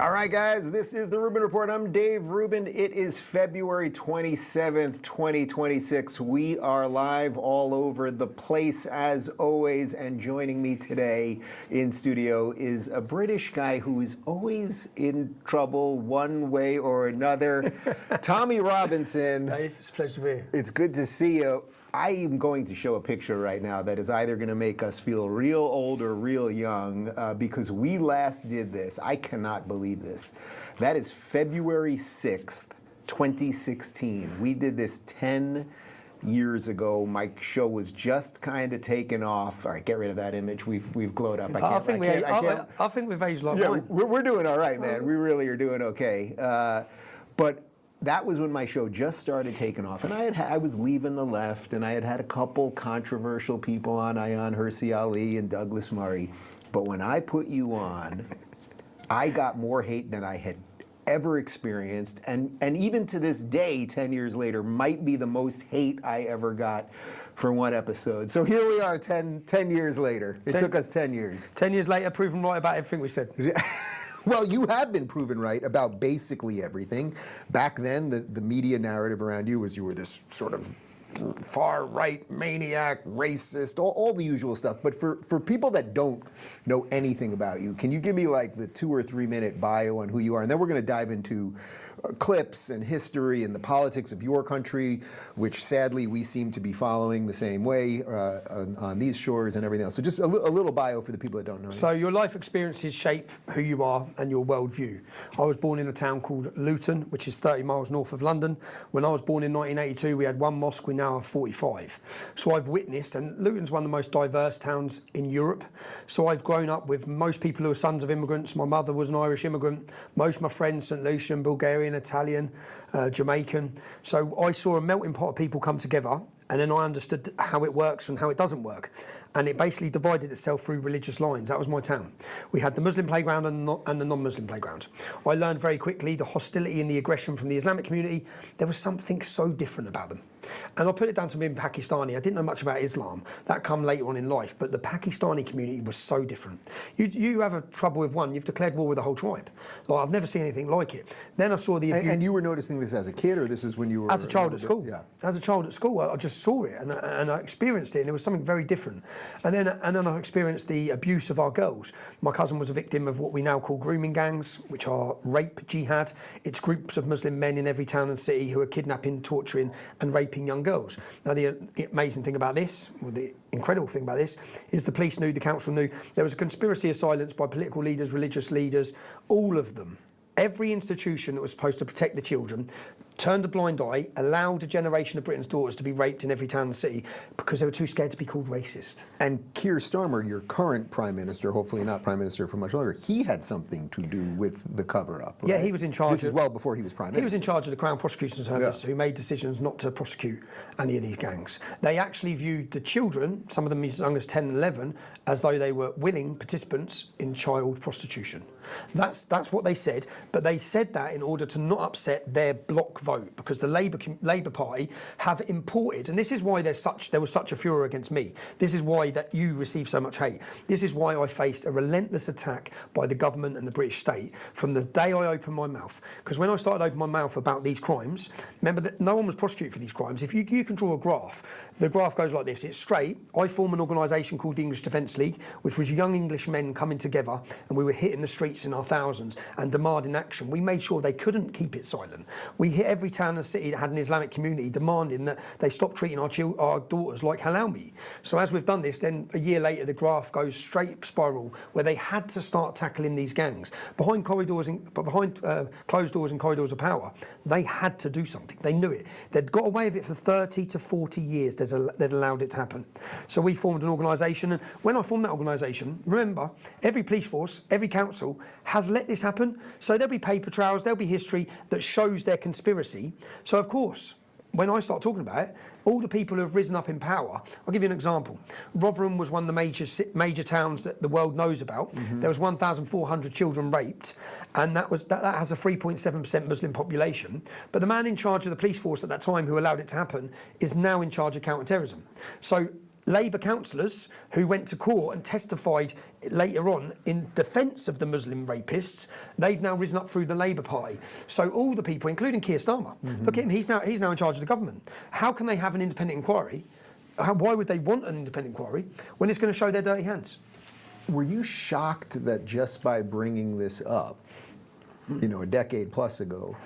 All right, guys, this is the Rubin Report. I'm Dave Rubin. It is February 27th, 2026. We are live all over the place as always, and joining me today in studio is a British guy who is always in trouble one way or another, Tommy Robinson. Dave, it's a pleasure to be here. It's good to see you. I am going to show a picture right now that is either going to make us feel real old or real young because we last did this. I cannot believe this. That is February 6th, 2016. We did this 10 years ago. My show was just kind of taken off. All right, get rid of that image. We've glowed up. I think we've aged like wine. We're doing all right, man. We really are doing okay. But that was when my show just started taking off, and I was leaving the left, and I had a couple controversial people on, Ayaan Hirsi Ali and Douglas Murray. But when I put you on, I got more hate than I had ever experienced, and even to this day, 10 years later, might be the most hate I ever got for one episode. So here we are 10 years later. It took us 10 years. 10 years later, proven right about everything we said. Well, you have been proven right about basically everything. Back then, the media narrative around you was you were this sort of far-right maniac, racist, all the usual stuff. But for people that don't know anything about you, can you give me like the 2 or 3 minute bio on who you are? And then we're going to dive into clips and history and the politics of your country, which sadly we seem to be following the same way on these shores and everything else. So just a little bio for the people that don't know. So your life experiences shape who you are and your worldview. I was born in a town called Luton, which is 30 miles north of London. When I was born in 1982, we had one mosque, we now have 45. So I've witnessed, and Luton's one of the most diverse towns in Europe. So I've grown up with most people who are sons of immigrants. My mother was an Irish immigrant. Most of my friends, St. Lucian, Bulgarian, Italian, Jamaican. So I saw a melting pot of people come together, and then I understood how it works and how it doesn't work. And it basically divided itself through religious lines. That was my town. We had the Muslim playground and the non-Muslim playground. I learned very quickly the hostility and the aggression from the Islamic community. There was something so different about them. And I put it down to being Pakistani. I didn't know much about Islam. That come later on in life. But the Pakistani community was so different. You have a trouble with one, you've declared war with the whole tribe. Like, I've never seen anything like it. Then I saw the abuse. And you were noticing this as a kid, or this is when you were... As a child at school. Yeah. As a child at school, I just saw it and I experienced it, and it was something very different. And then I experienced the abuse of our girls. My cousin was a victim of what we now call grooming gangs, which are rape jihad. It's groups of Muslim men in every town and city who are kidnapping, torturing and raping young girls. Now the amazing thing about this, or the incredible thing about this, is the police knew, the council knew. There was a conspiracy of silence by political leaders, religious leaders, all of them. Every institution that was supposed to protect the children turned a blind eye, allowed a generation of Britain's daughters to be raped in every town and city because they were too scared to be called racist. And Keir Starmer, your current prime minister, hopefully not prime minister for much longer, he had something to do with the cover-up, right? Yeah, he was in charge. This is well before he was prime minister. He was in charge of the Crown Prosecution Service, who made decisions not to prosecute any of these gangs. They actually viewed the children, some of them as young as 10 and 11, as though they were willing participants in child prostitution. That's what they said, but they said that in order to not upset their bloc vote, because the Labour Party have imported, and this is why there was such a furor against me. This is why that you received so much hate. This is why I faced a relentless attack by the government and the British state from the day I opened my mouth. Because when I started opening my mouth about these crimes, remember that no one was prosecuted for these crimes. If you can draw a graph, the graph goes like this. It's straight. I formed an organisation called the English Defence League, which was young English men coming together, and we were hitting the streets in our thousands and demanding action. We made sure they couldn't keep it silent. We hit every town and city that had an Islamic community, demanding that they stop treating our daughters like halal meat. So as we've done this, then a year later the graph goes straight spiral, where they had to start tackling these gangs behind closed doors and corridors of power. They had to do something. They knew it. They'd got away with it for 30 to 40 years. They'd allowed it to happen. So we formed an organisation, and when I formed that organisation, remember, every police force, every council has let this happen. So there'll be paper trails, there'll be history that shows their conspiracy. So of course, when I start talking about it, all the people who have risen up in power, I'll give you an example. Rotherham was one of the major towns that the world knows about. Mm-hmm. There was 1,400 children raped, and that has a 3.7% Muslim population. But the man in charge of the police force at that time who allowed it to happen is now in charge of counter-terrorism. So Labour councillors who went to court and testified later on in defence of the Muslim rapists, they've now risen up through the Labour Party. So all the people, including Keir Starmer, look at him, he's now in charge of the government. How can they have an independent inquiry? Why would they want an independent inquiry when it's going to show their dirty hands? Were you shocked that just by bringing this up, you know, a decade plus ago,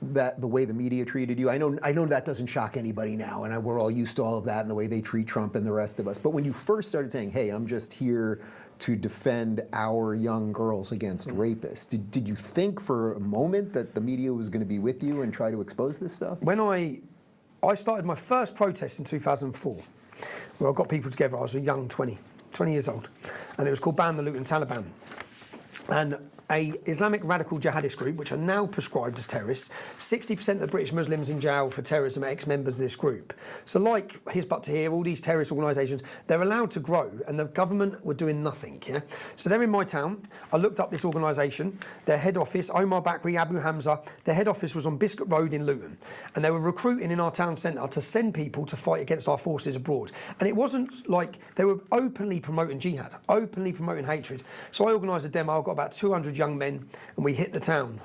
that the way the media treated you, I know that doesn't shock anybody now, and we're all used to all of that and the way they treat Trump and the rest of us. But when you first started saying, hey, I'm just here to defend our young girls against rapists, did you think for a moment that the media was going to be with you and try to expose this stuff? When I started my first protest in 2004, where I got people together, I was a young 20 years old, and it was called Ban the Luton Taliban. And a Islamic radical jihadist group, which are now prescribed as terrorists, 60% of the British Muslims in jail for terrorism are ex-members of this group. So like Hizb ut-Tahrir, all these terrorist organisations, they're allowed to grow, and the government were doing nothing. Yeah. So they're in my town. I looked up this organisation. Their head office, Omar Bakri, Abu Hamza, their head office was on Biscuit Road in Luton, and they were recruiting in our town centre to send people to fight against our forces abroad. And it wasn't like they were openly promoting jihad, openly promoting hatred. So I organised a demo. I got about 200 young men, and we hit the town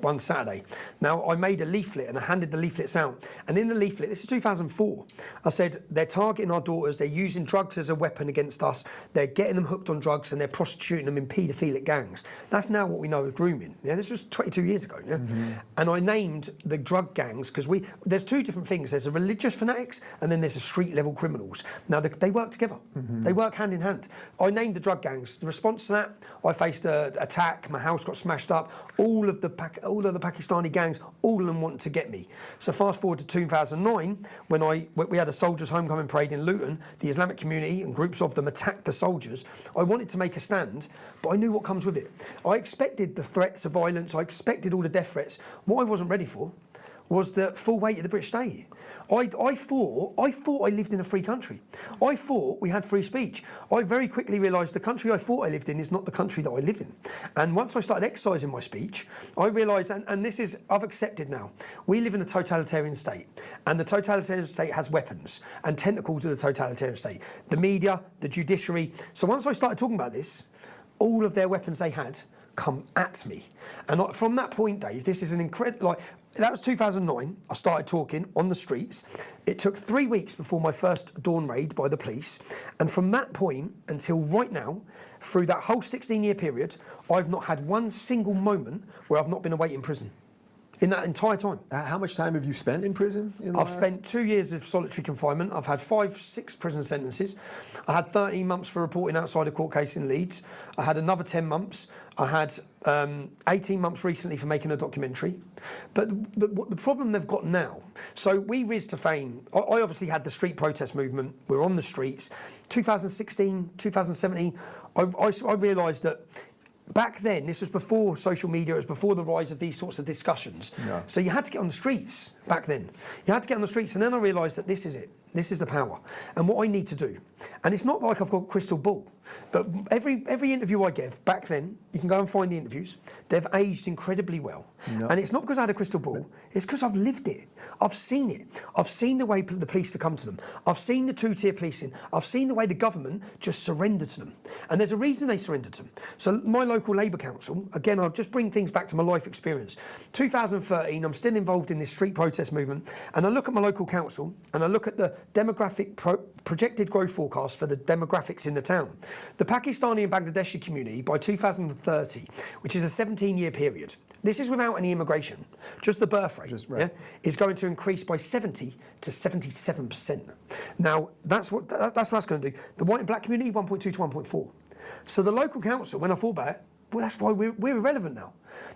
one Saturday. Now, I made a leaflet, and I handed the leaflets out. And in the leaflet, this is 2004, I said, they're targeting our daughters, they're using drugs as a weapon against us, they're getting them hooked on drugs, and they're prostituting them in paedophilic gangs. That's now what we know as grooming. Yeah, this was 22 years ago. Yeah? And I named the drug gangs, because there's two different things. There's a religious fanatics, and then there's a street-level criminals. Now, they work together. They work hand in hand. I named the drug gangs. The response to that, I faced an attack, my house got smashed up, all of the Pakistani gangs, all of them wanted to get me. So fast forward to 2009, when we had a soldiers' homecoming parade in Luton, the Islamic community and groups of them attacked the soldiers. I wanted to make a stand, but I knew what comes with it. I expected the threats of violence, I expected all the death threats. What I wasn't ready for was the full weight of the British state. I thought I lived in a free country. I thought we had free speech. I very quickly realised the country I thought I lived in is not the country that I live in. And once I started exercising my speech, I realised, and this is, I've accepted now, we live in a totalitarian state, and the totalitarian state has weapons and tentacles of the totalitarian state. The media, the judiciary. So once I started talking about this, all of their weapons they had come at me. And from that point, Dave, this is an incredible, that was 2009. I started talking on the streets. It took 3 weeks before my first dawn raid by the police. And from that point until right now, through that whole 16-year period, I've not had one single moment where I've not been awaiting prison. In that entire time. How much time have you spent in prison? I've spent 2 years of solitary confinement. I've had 6 prison sentences. I had 13 months for reporting outside a court case in Leeds. I had another 10 months. I had 18 months recently for making a documentary. But the problem they've got now, so we rise to fame. I obviously had the street protest movement. We're on the streets. 2016, 2017, I realised that back then, this was before social media, it was before the rise of these sorts of discussions. Yeah. So you had to get on the streets back then. You had to get on the streets, and then I realised that this is it. This is the power. And what I need to do, and it's not like I've got a crystal ball, but every interview I give, back then, you can go and find the interviews, they've aged incredibly well. No. And it's not because I had a crystal ball, it's because I've lived it. I've seen it. I've seen the way the police have come to them. I've seen the two-tier policing. I've seen the way the government just surrendered to them. And there's a reason they surrendered to them. So my local Labour council, again, I'll just bring things back to my life experience. 2013, I'm still involved in this street protest movement, and I look at my local council, and I look at the demographic projected growth forecast for the demographics in the town. The Pakistani and Bangladeshi community by 2030, which is a 17-year period, this is without any immigration, just the birth rate, is going to increase by 70 to 77%. Now, that's what that's going to do. The white and black community, 1.2 to 1.4. So the local council, when I thought about it, well, that's why we're irrelevant now.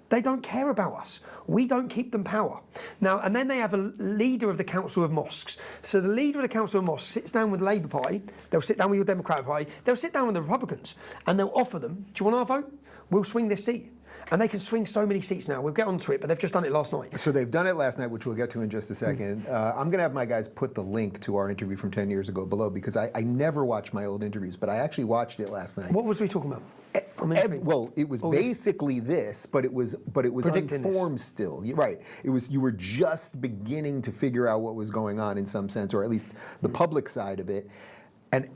They don't care about us. We don't keep them power. Now, and then they have a leader of the Council of Mosques. So the leader of the Council of Mosques sits down with the Labour Party, they'll sit down with your Democratic Party, they'll sit down with the Republicans, and they'll offer them, do you want our vote? We'll swing this seat. And they can swing so many seats now. We'll get onto it, but they've just done it last night. So they've done it last night, which we'll get to in just a second. I'm going to have my guys put the link to our interview from 10 years ago below, because I never watch my old interviews, but I actually watched it last night. What was we talking about? Well, it was basically this, but it was unformed still. Right. It was, you were just beginning to figure out what was going on in some sense, or at least the public side of it. And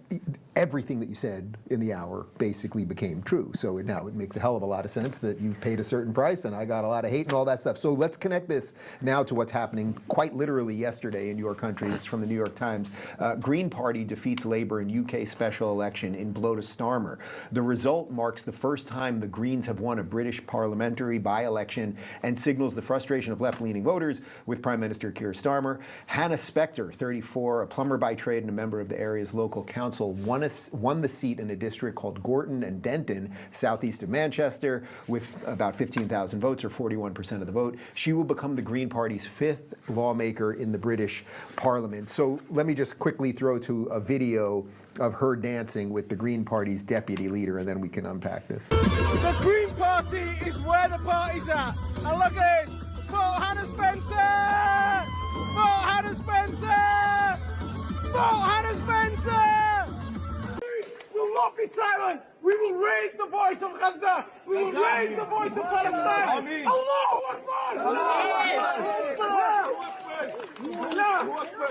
everything that you said in the hour basically became true. So now it makes a hell of a lot of sense that you've paid a certain price and I got a lot of hate and all that stuff. So let's connect this now to what's happening quite literally yesterday in your country. This is from the New York Times. Green Party defeats Labour in UK special election in blow to Starmer. The result marks the first time the Greens have won a British parliamentary by-election and signals the frustration of left-leaning voters with Prime Minister Keir Starmer. Hannah Spector, 34, a plumber by trade and a member of the area's local council, won the seat in a district called Gorton and Denton, southeast of Manchester, with about 15,000 votes, or 41% of the vote. She will become the Green Party's 5th lawmaker in the British Parliament. So let me just quickly throw to a video of her dancing with the Green Party's deputy leader, and then we can unpack this. The Green Party is where the party's at. And look at this. Vote Hannah Spencer! Vote Hannah Spencer! Vote Hannah Spencer! We will not be silent. We will raise the voice of Gaza. We will raise the voice of Palestine. Allahu Akbar! Allahu Akbar!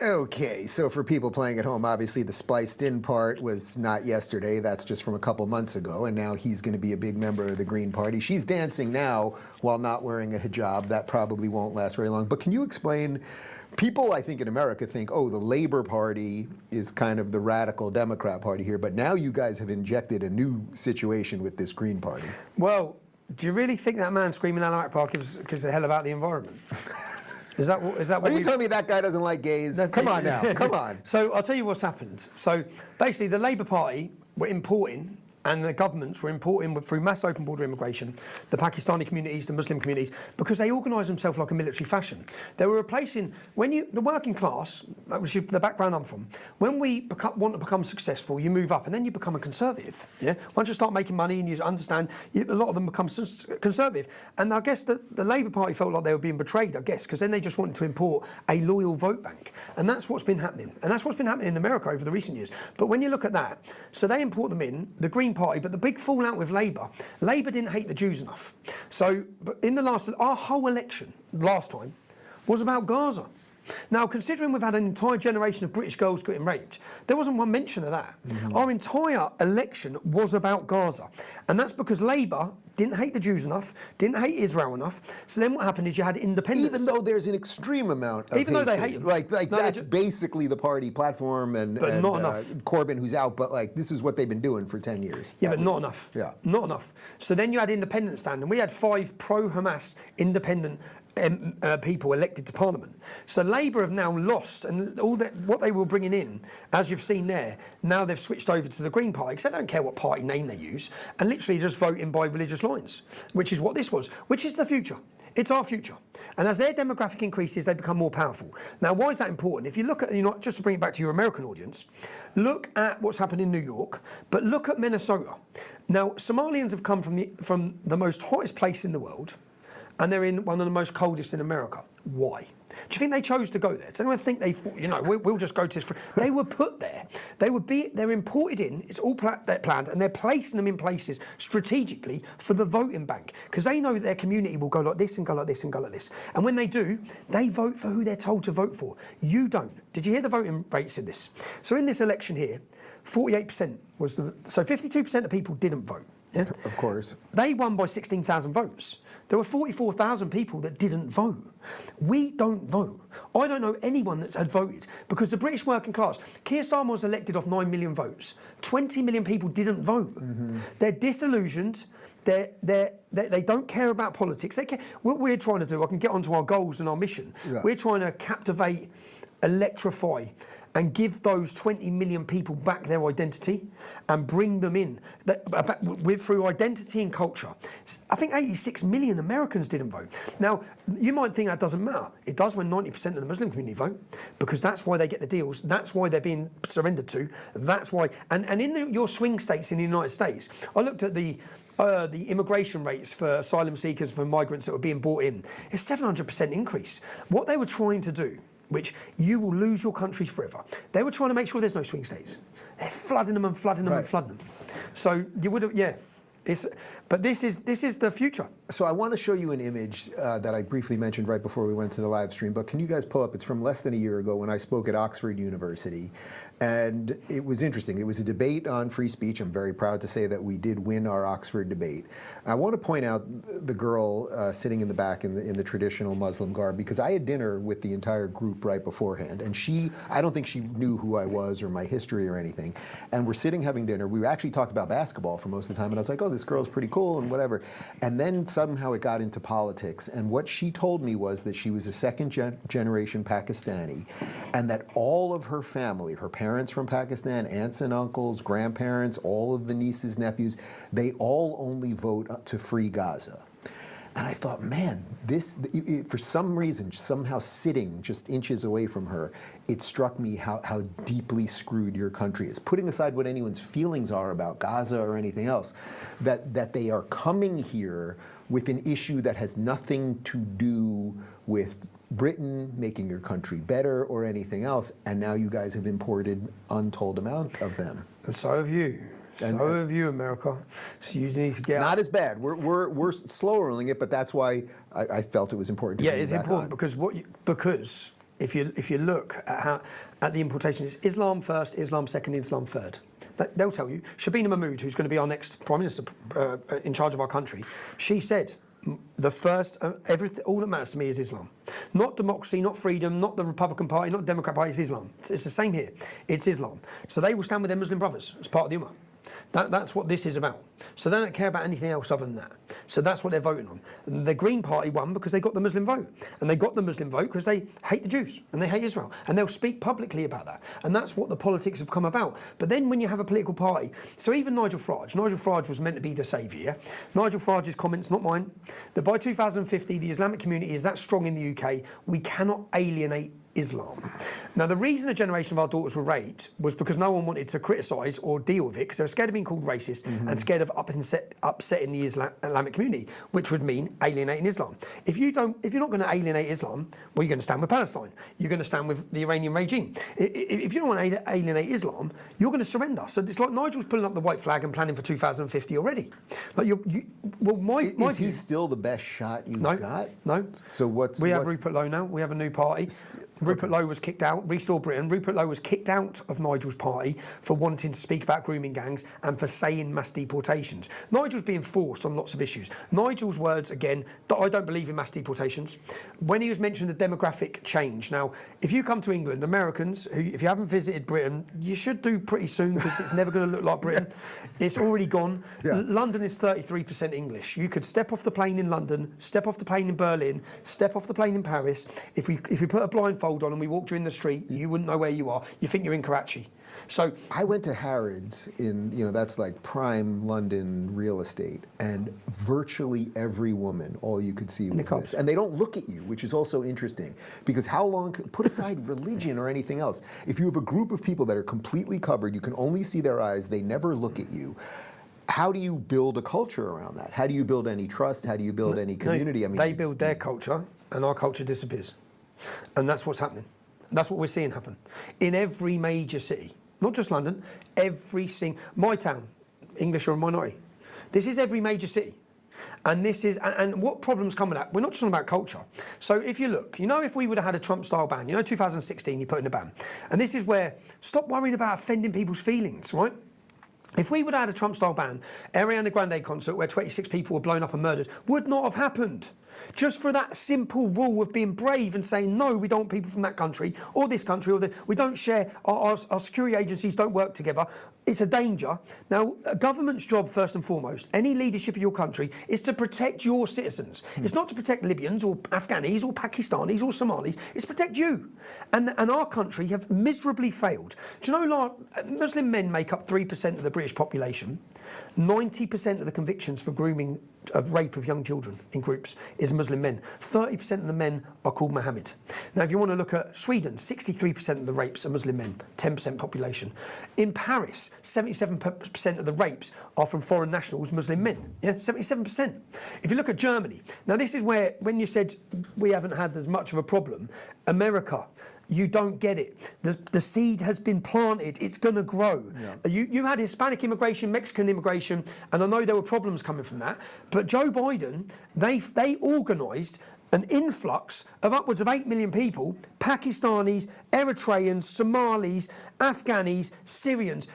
Okay, so for people playing at home, obviously the spliced in part was not yesterday. That's just from a couple months ago, and now he's going to be a big member of the Green Party. She's dancing now while not wearing a hijab. That probably won't last very long. But can you explain? People, I think, in America think, oh, the Labour Party is kind of the radical Democrat Party here, but now you guys have injected a new situation with this Green Party. Well, do you really think that man screaming Allah Akbar gives a hell about the environment? Is that what Are you telling me that guy doesn't like gays? Come on now, come on. So I'll tell you what's happened. So basically the Labour Party were importing, and the governments were importing through mass open border immigration, the Pakistani communities, the Muslim communities, because they organised themselves like a military fashion. They were replacing, the working class, which is the background I'm from, when we want to become successful, you move up and then you become a conservative. Yeah. Once you start making money and you understand, a lot of them become conservative. And I guess the Labour Party felt like they were being betrayed, I guess, because then they just wanted to import a loyal vote bank. And that's what's been happening. And that's what's been happening in America over the recent years. But when you look at that, so they import them in, the Green Party, but the big fallout with Labour didn't hate the Jews enough. So, but in our whole election last time was about Gaza. Now, considering we've had an entire generation of British girls getting raped, there wasn't one mention of that. Mm-hmm. Our entire election was about Gaza. And that's because Labour didn't hate the Jews enough, didn't hate Israel enough. So then what happened is you had independence. Even though there's an extreme amount of Even though they hate them. Like no, that's basically the party platform and not enough. Corbyn, who's out, but like this is what they've been doing for 10 years. Yeah, but not enough. Yeah. Not enough. So then you had independent stand, and we had 5 pro-Hamas independent people elected to Parliament. So Labour have now lost, and all that what they were bringing in, as you've seen there, now they've switched over to the Green Party because they don't care what party name they use, and literally just voting by religious lines, which is what this was, which is the future. It's our future. And as their demographic increases, they become more powerful. Now, why is that important? If you look at, just to bring it back to your American audience, look at what's happened in New York, but look at Minnesota. Now, Somalians have come from the most hottest place in the world, and they're in one of the most coldest in America. Why? Do you think they chose to go there? Does anyone think they thought, we'll just go to this? They were put there. They're imported in. It's all planned, and they're placing them in places strategically for the voting bank because they know that their community will go like this and go like this and go like this. And when they do, they vote for who they're told to vote for. You don't. Did you hear the voting rates in this? So in this election here, 48% was so 52% of people didn't vote. Yeah? Of course. They won by 16,000 votes. There were 44,000 people that didn't vote. We don't vote. I don't know anyone that's had voted because the British working class, Keir Starmer was elected off 9 million votes. 20 million people didn't vote. Mm-hmm. They're disillusioned. They don't care about politics. They care. What we're trying to do, I can get onto our goals and our mission. Yeah. We're trying to captivate, electrify, and give those 20 million people back their identity and bring them in through identity and culture. I think 86 million Americans didn't vote. Now, you might think that doesn't matter. It does when 90% of the Muslim community vote, because that's why they get the deals, that's why they're being surrendered to, that's why. And in your swing states in the United States, I looked at the immigration rates for asylum seekers, for migrants that were being brought in. It's 700% increase. What they were trying to do, which you will lose your country forever. They were trying to make sure there's no swing states. They're flooding them and flooding them and flooding them. So you would have, But this is the future. So I want to show you an image that I briefly mentioned right before we went to the live stream, but can you guys pull up? It's from less than a year ago when I spoke at Oxford University. And it was interesting. It was a debate on free speech. I'm very proud to say that we did win our Oxford debate. I want to point out the girl sitting in the back in the traditional Muslim garb, because I had dinner with the entire group right beforehand. And I don't think she knew who I was or my history or anything. And we're sitting having dinner. We actually talked about basketball for most of the time. And I was like, oh, this girl's pretty cool and whatever. And then somehow it got into politics. And what she told me was that she was a second generation Pakistani, and that all of her family, her parents from Pakistan, aunts and uncles, grandparents, all of the nieces, nephews, they all only vote to free Gaza. And I thought, man, for some reason, somehow sitting just inches away from her, it struck me how deeply screwed your country is. Putting aside what anyone's feelings are about Gaza or anything else, that they are coming here with an issue that has nothing to do with Britain making your country better or anything else, and now you guys have imported untold amount of them. And so have you. So have you, America. So you need to get not as bad. We're slow rolling it, but that's why I felt it was important. To it's important because if you look at the importation, it's Islam first, Islam second, Islam third. They'll tell you. Shabina Mahmood, who's going to be our next Prime Minister in charge of our country, she said, the first, everything, all that matters to me is Islam. Not democracy, not freedom, not the Republican Party, not the Democrat Party, it's Islam. It's the same here. It's Islam. So they will stand with their Muslim brothers as part of the Ummah. That's what this is about. So they don't care about anything else other than that. So that's what they're voting on. And the Green Party won because they got the Muslim vote. And they got the Muslim vote because they hate the Jews and they hate Israel. And they'll speak publicly about that. And that's what the politics have come about. But then when you have a political party, so even Nigel Farage was meant to be the saviour. Nigel Farage's comments, not mine, that by 2050 the Islamic community is that strong in the UK, we cannot alienate Islam. Now, the reason a generation of our daughters were raped was because no one wanted to criticise or deal with it because they were scared of being called racist and scared of upsetting the Islamic community, which would mean alienating Islam. If you're not going to alienate Islam, well, you're going to stand with Palestine. You're going to stand with the Iranian regime. If you don't want to alienate Islam, you're going to surrender. So it's like Nigel's pulling up the white flag and planning for 2050 already. Like is he still the best shot you've got? No. So we have Rupert Lowe now. We have a new party. Rupert Lowe was kicked out. Restore Britain. Rupert Lowe was kicked out of Nigel's party for wanting to speak about grooming gangs and for saying mass deportations. Nigel's being forced on lots of issues. Nigel's words, again, that I don't believe in mass deportations. When he was mentioning the demographic change. Now, if you come to England, Americans, if you haven't visited Britain, you should do pretty soon because it's never going to look like Britain. It's already gone. London is 33% English. You could step off the plane in London, step off the plane in Berlin, step off the plane in Paris. If we put a blindfold on and we walked you in the street, you wouldn't know where you are. You think you're in Karachi. So I went to Harrods that's like prime London real estate, and virtually every woman, all you could see was this. And they don't look at you, which is also interesting, because how long, put aside religion or anything else, if you have a group of people that are completely covered, you can only see their eyes, they never look at you. How do you build a culture around that? How do you build any trust? How do you build any community? I mean, they build their culture and our culture disappears. And that's what's happening. That's what we're seeing happen. In every major city, not just London, my town, English are a minority. This is every major city. And what problems come with that? We're not just talking about culture. So if you look, if we would have had a Trump-style ban, 2016, you put in a ban. And this is where, stop worrying about offending people's feelings, right? If we would have had a Trump-style ban, Ariana Grande concert where 26 people were blown up and murdered would not have happened. Just for that simple rule of being brave and saying, no, we don't want people from that country or this country, we don't share, our security agencies don't work together. It's a danger. Now, a government's job, first and foremost, any leadership of your country, is to protect your citizens. It's not to protect Libyans or Afghanis or Pakistanis or Somalis. It's to protect you. And our country have miserably failed. Do you know, Muslim men make up 3% of the British population. 90% of the convictions for grooming of rape of young children in groups is Muslim men. 30% of the men are called Mohammed. Now, if you want to look at Sweden, 63% of the rapes are Muslim men, 10% population. In Paris, 77% of the rapes are from foreign nationals, Muslim men. 77%. If you look at Germany, now this is where, when you said we haven't had as much of a problem, America, you don't get it. The seed has been planted. It's going to grow. You had Hispanic immigration, Mexican immigration, and I know there were problems coming from that. But Joe Biden, they organised an influx of upwards of 8 million people, Pakistanis, Eritreans, Somalis, Afghanis, Syrians.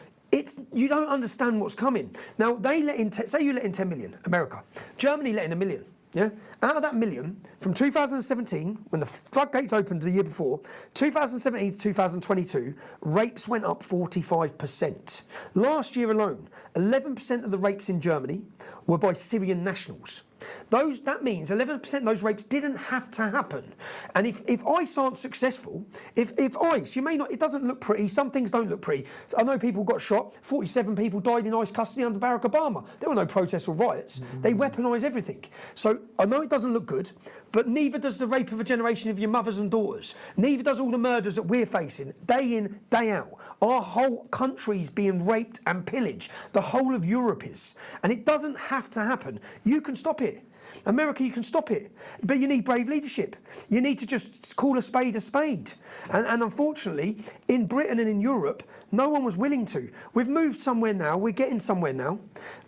You don't understand what's coming. Now, they let in, say you let in 10 million, America. Germany let in 1 million. Yeah? Out of that million, from 2017, when the floodgates opened the year before, 2017 to 2022, rapes went up 45%. Last year alone, 11% of the rapes in Germany were by Syrian nationals. That means 11% of those rapes didn't have to happen. And if ICE aren't successful, if ICE, it doesn't look pretty, some things don't look pretty. I know people got shot, 47 people died in ICE custody under Barack Obama. There were no protests or riots. They weaponise everything. So I know it doesn't look good, but neither does the rape of a generation of your mothers and daughters. Neither does all the murders that we're facing, day in, day out. Our whole country's being raped and pillaged. The whole of Europe is. And it doesn't have to happen. You can stop it. America, you can stop it, but you need brave leadership. You need to just call a spade a spade. And unfortunately, in Britain and in Europe, no one was willing to. We've moved somewhere now, we're getting somewhere now,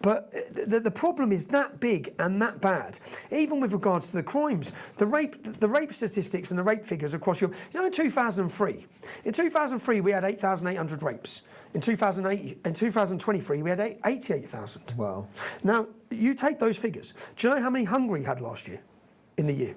but the problem is that big and that bad. Even with regards to the crimes, the rape statistics and the rape figures across Europe. In 2003 we had 8,800 rapes. In 2023, we had 88,000. Wow. Now, you take those figures. Do you know how many Hungary had last year in the year?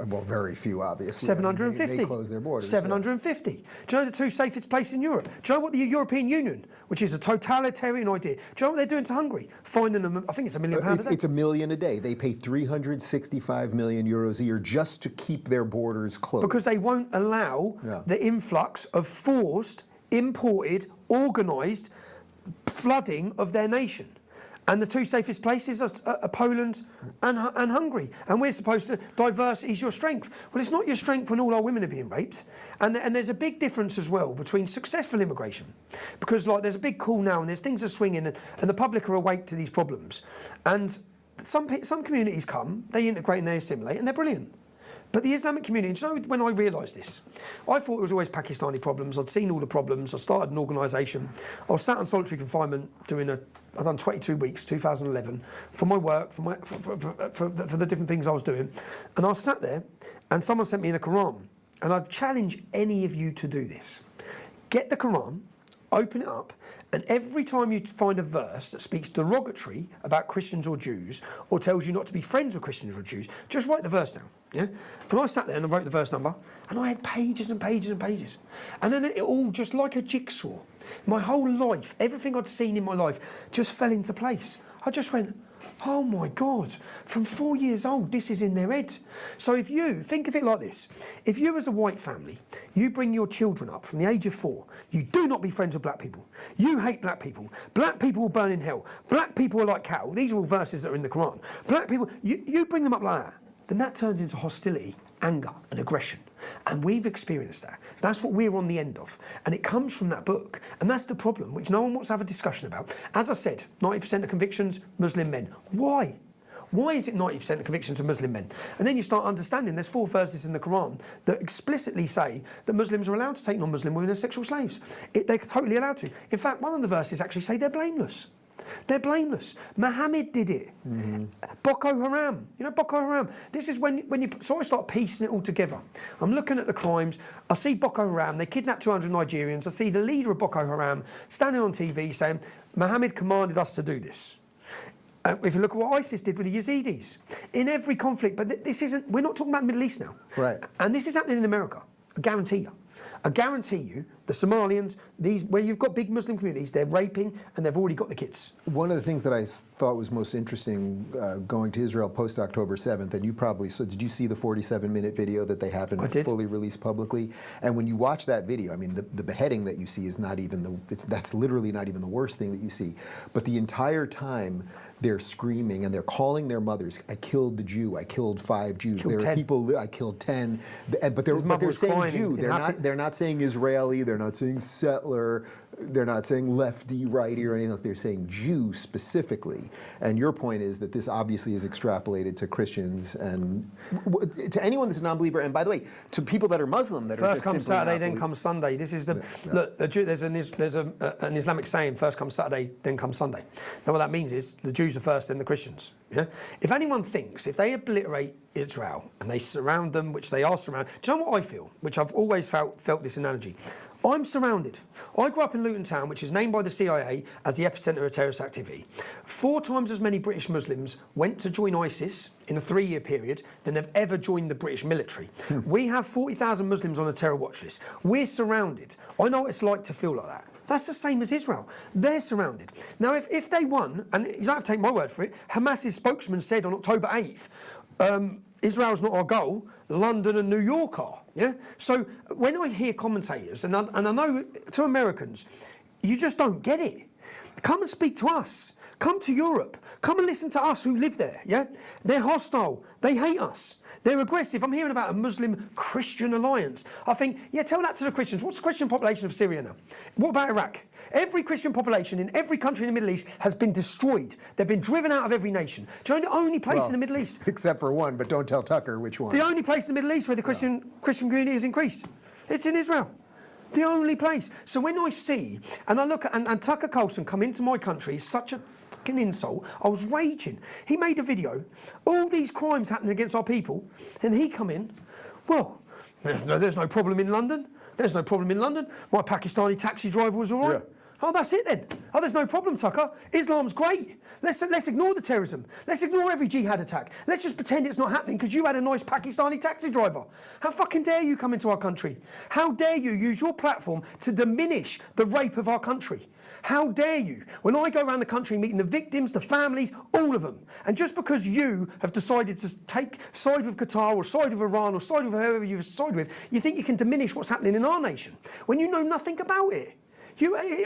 Well, very few, obviously. 750. They closed their borders. 750. Do you know the two safest places in Europe? Do you know what the European Union, which is a totalitarian idea, do you know what they're doing to Hungary? Finding them, I think it's £1 million a day. It's £1 million a day. They pay 365 million euros a year just to keep their borders closed. Because they won't allow the influx of forced, imported, organised flooding of their nation. And the two safest places are Poland and Hungary. And we're supposed to, diversity is your strength. Well, it's not your strength when all our women are being raped. And there's a big difference as well between successful immigration. Because there's a big call now and there's things are swinging and the public are awake to these problems. And some communities come, they integrate and they assimilate and they're brilliant. But the Islamic community, do you know, when I realised this, I thought it was always Pakistani problems. I'd seen all the problems. I started an organisation. I was sat on solitary confinement I'd done 22 weeks, 2011, for my work, for the different things I was doing. And I was sat there, and someone sent me in a Quran. And I'd challenge any of you to do this. Get the Quran, open it up, and every time you find a verse that speaks derogatory about Christians or Jews, or tells you not to be friends with Christians or Jews, just write the verse down. Yeah? And I sat there and I wrote the verse number, and I had pages and pages and pages. And then it all, just like a jigsaw, my whole life, everything I'd seen in my life, just fell into place. I just went, oh my God, from 4 years old, this is in their head. So think of it like this. If you as a white family, you bring your children up from the age of 4, you do not be friends with black people. You hate black people. Black people will burn in hell. Black people are like cattle. These are all verses that are in the Quran. Black people, you bring them up like that, then that turns into hostility, anger and aggression. And we've experienced that. That's what we're on the end of. And it comes from that book. And that's the problem, which no one wants to have a discussion about. As I said, 90% of convictions, Muslim men. Why? Why is it 90% of convictions of Muslim men? And then you start understanding there's 4 verses in the Quran that explicitly say that Muslims are allowed to take non-Muslim women as sexual slaves. They're totally allowed to. In fact, one of the verses actually say they're blameless. They're blameless. Muhammad did it. Boko Haram. You know Boko Haram? This is when you... So I start piecing it all together. I'm looking at the crimes. I see Boko Haram. They kidnapped 200 Nigerians. I see the leader of Boko Haram standing on TV saying, Muhammad commanded us to do this. If you look at what ISIS did with the Yazidis. In every conflict. But this isn't... We're not talking about the Middle East now. Right. And this is happening in America. I guarantee you. I guarantee you, the Somalians, where you've got big Muslim communities, they're raping and they've already got the kids. One of the things that I thought was most interesting going to Israel post October 7th, and you probably saw, did you see the 47-minute video that they haven't fully released publicly? And when you watch that video, I mean, the beheading that you see is not even that's literally not even the worst thing that you see. But the entire time they're screaming and they're calling their mothers, I killed the Jew, I killed 5 Jews. There are people, I killed 10, but they're saying Jew. They're not saying Israeli. they're not saying settler, they're not saying lefty, righty, or anything else. They're saying Jew specifically. And your point is that this obviously is extrapolated to Christians and to anyone that's a non-believer. And by the way, to people that are Muslim that are First just comes simply Saturday, not then believe- comes Sunday. This is the look. There's an Islamic saying: first comes Saturday, then comes Sunday. Now, what that means is the Jews are first, then the Christians. Yeah. If anyone thinks if they obliterate Israel and they surround them, which they are surrounded, do you know what I feel? Which I've always felt this analogy. I'm surrounded. I grew up in Luton Town, which is named by the CIA as the epicenter of terrorist activity. 4 times as many British Muslims went to join ISIS in a 3-year period than have ever joined the British military. We have 40,000 Muslims on a terror watch list. We're surrounded. I know what it's like to feel like that. That's the same as Israel. They're surrounded. Now, if they won, and you don't have to take my word for it, Hamas's spokesman said on October 8th, Israel's not our goal, London and New York are. Yeah. So when I hear commentators, and I know to Americans, you just don't get it. Come and speak to us. Come to Europe. Come and listen to us who live there. Yeah. They're hostile. They hate us. They're aggressive. I'm hearing about a Muslim-Christian alliance. I think, yeah, tell that to the Christians. What's the Christian population of Syria now? What about Iraq? Every Christian population in every country in the Middle East has been destroyed. They've been driven out of every nation. Do you know the only place in the Middle East? Except for one, but don't tell Tucker which one. The only place in the Middle East where the Christian community has increased. It's in Israel. The only place. So when I see, and I look at, and Tucker Carlson come into my country, such a fucking insult, I was raging. He made a video, all these crimes happening against our people, and he come in, well, there's no problem in London. There's no problem in London. My Pakistani taxi driver was all right. Yeah. Oh, that's it then. Oh, there's no problem, Tucker. Islam's great. Let's ignore the terrorism. Let's ignore every jihad attack. Let's just pretend it's not happening because you had a nice Pakistani taxi driver. How fucking dare you come into our country? How dare you use your platform to diminish the rape of our country? How dare you? When I go around the country meeting the victims, the families, all of them, and just because you have decided to take side with Qatar or side with Iran or side with whoever you've sided with, you think you can diminish what's happening in our nation when you know nothing about it.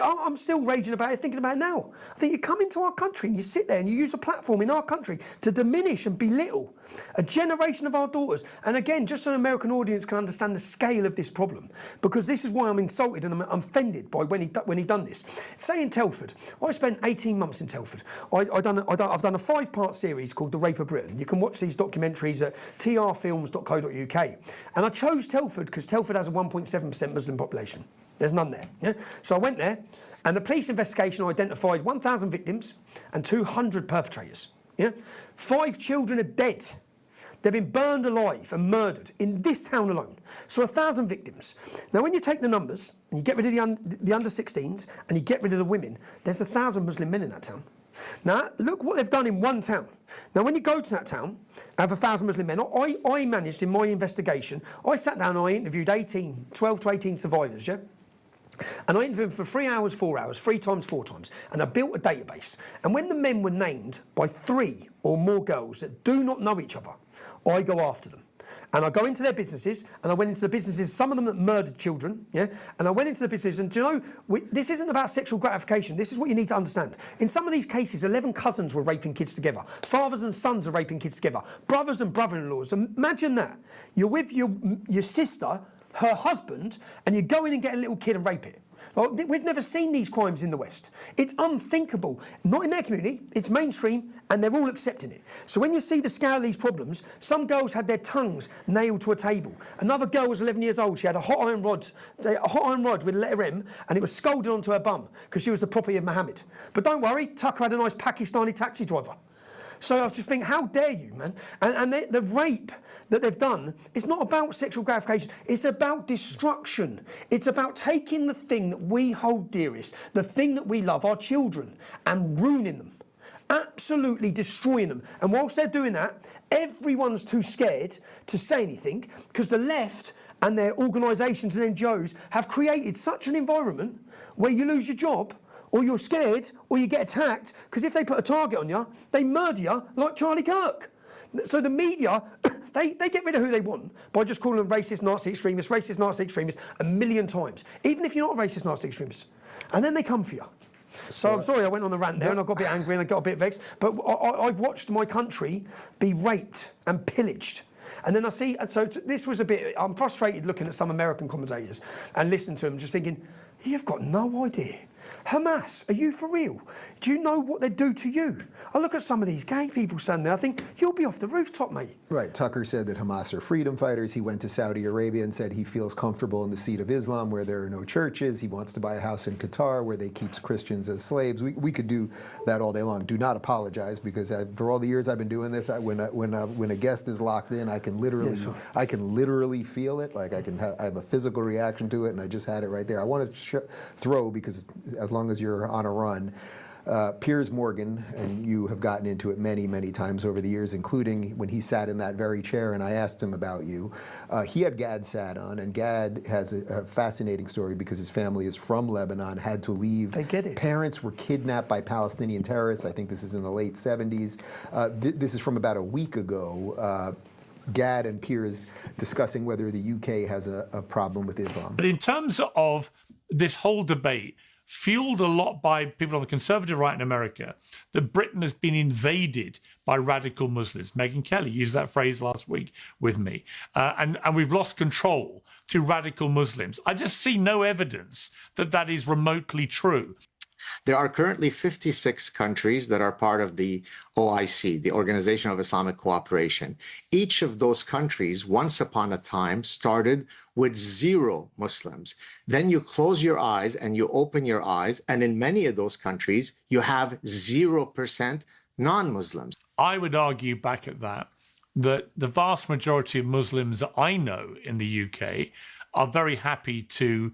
I'm still raging about it, thinking about it now. I think you come into our country and you sit there and you use a platform in our country to diminish and belittle a generation of our daughters. And again, just so an American audience can understand the scale of this problem, because this is why I'm insulted and I'm offended by when he done this. Say in Telford, I spent 18 months in Telford. I've done a 5-part series called The Rape of Britain. You can watch these documentaries at trfilms.co.uk. And I chose Telford because Telford has a 1.7% Muslim population. There's none there. Yeah? So I went there, and the police investigation identified 1,000 victims and 200 perpetrators. Yeah? 5 children are dead. They've been burned alive and murdered in this town alone. So 1,000 victims. Now, when you take the numbers and you get rid of the under-16s and you get rid of the women, there's 1,000 Muslim men in that town. Now, look what they've done in one town. Now, when you go to that town, have 1,000 Muslim men, I managed in my investigation, I sat down and I interviewed 12 to 18 survivors, yeah? And I interviewed them for 3 hours, 4 hours, 3 times, 4 times. And I built a database. And when the men were named by 3 or more girls that do not know each other, I go after them. And I go into their businesses, and I went into the businesses, some of them that murdered children, yeah? And I went into the businesses, and do you know, this isn't about sexual gratification. This is what you need to understand. In some of these cases, 11 cousins were raping kids together. Fathers and sons are raping kids together. Brothers and brother-in-laws. Imagine that. You're with your sister, her husband, and you go in and get a little kid and rape it. Well, we've never seen these crimes in the West. It's unthinkable. Not in their community, it's mainstream, and they're all accepting it. So when you see the scale of these problems, some girls had their tongues nailed to a table. Another girl was 11 years old. She had a hot iron rod with a letter M, and it was scalded onto her bum because she was the property of Mohammed. But don't worry, Tucker had a nice Pakistani taxi driver. So I just think, how dare you, man? And the rape that they've done is not about sexual gratification. It's about destruction. It's about taking the thing that we hold dearest, the thing that we love, our children, and ruining them. Absolutely destroying them. And whilst they're doing that, everyone's too scared to say anything because the left and their organisations and NGOs have created such an environment where you lose your job, or you're scared, or you get attacked, because if they put a target on you, they murder you like Charlie Kirk. So the media, they get rid of who they want by just calling them racist, Nazi extremists, a million times, even if you're not a racist, Nazi extremist. And then they come for you. So I'm sorry I went on a rant there and I got a bit angry and I got a bit vexed, but I've watched my country be raped and pillaged. And then I see, and so this was a bit, I'm frustrated looking at some American commentators and listening to them just thinking, you've got no idea. Hamas, are you for real? Do you know what they do to you? I look at some of these gay people standing there, I think, you'll be off the rooftop, mate. Right. Tucker said that Hamas are freedom fighters. He went to Saudi Arabia and said he feels comfortable in the seat of Islam where there are no churches. He wants to buy a house in Qatar where they keep Christians as slaves. We could do that all day long. Do not apologize, because for all the years I've been doing this, when a guest is locked in, I can literally feel it. Like I have a physical reaction to it, and I just had it right there. I want to throw, because as long as you're on a run, Piers Morgan, and you have gotten into it many, many times over the years, including when he sat in that very chair and I asked him about you. He had Gad Saad on, and Gad has a fascinating story because his family is from Lebanon, had to leave. They get it. Parents were kidnapped by Palestinian terrorists. I think this is in the late 70s. This is from about a week ago. Gad and Piers discussing whether the UK has a problem with Islam. But in terms of this whole debate, fueled a lot by people on the conservative right in America, that Britain has been invaded by radical Muslims. Megyn Kelly used that phrase last week with me. And we've lost control to radical Muslims. I just see no evidence that that is remotely true. There are currently 56 countries that are part of the OIC, the Organization of Islamic Cooperation. Each of those countries, once upon a time, started with 0 Muslims. Then you close your eyes and you open your eyes, and in many of those countries, you have 0% non-Muslims. I would argue back at that the vast majority of Muslims I know in the UK are very happy to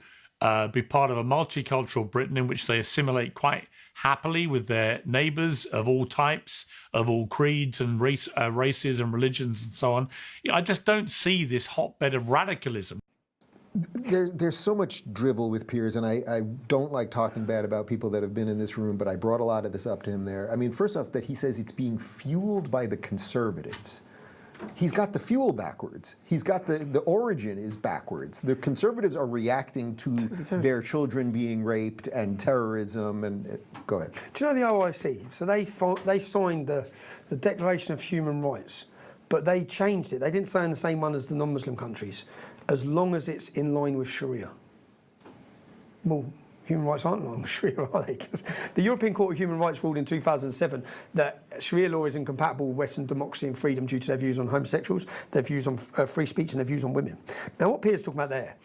be part of a multicultural Britain in which they assimilate quite happily with their neighbours of all types, of all creeds and races and religions and so on. I just don't see this hotbed of radicalism. There's so much drivel with Piers, and I don't like talking bad about people that have been in this room, but I brought a lot of this up to him there. I mean, first off, that he says it's being fueled by the conservatives. He's got the fuel backwards. He's got the origin is backwards. The conservatives are reacting to their children being raped and terrorism. And go ahead. Do you know the OIC? So they signed the Declaration of Human Rights, but they changed it. They didn't sign the same one as the non-Muslim countries, as long as it's in line with Sharia. Well, human rights aren't in line with Sharia, are they? Because the European Court of Human Rights ruled in 2007 that Sharia law is incompatible with Western democracy and freedom due to their views on homosexuals, their views on free speech, and their views on women. Now, what Piers is talking about there,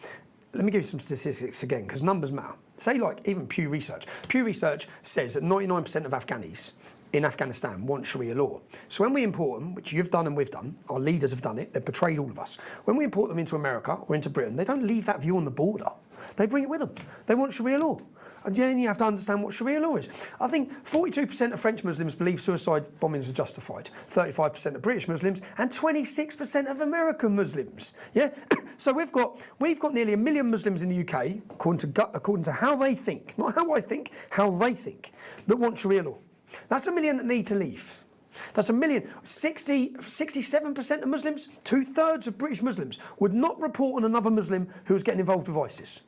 let me give you some statistics again, because numbers matter. Say, like, even Pew Research. Pew Research says that 99% of Afghanis in Afghanistan want Sharia law. So when we import them, which you've done and we've done, our leaders have done it, they've betrayed all of us. When we import them into America or into Britain, they don't leave that view on the border. They bring it with them. They want Sharia law. And then you have to understand what Sharia law is. I think 42% of French Muslims believe suicide bombings are justified, 35% of British Muslims, and 26% of American Muslims. Yeah. So we've got nearly 1 million Muslims in the UK, according to how they think, not how I think, how they think, that want Sharia law. That's 1 million that need to leave. That's 1 million. 67% of Muslims, 2/3 of British Muslims, would not report on another Muslim who was getting involved with ISIS.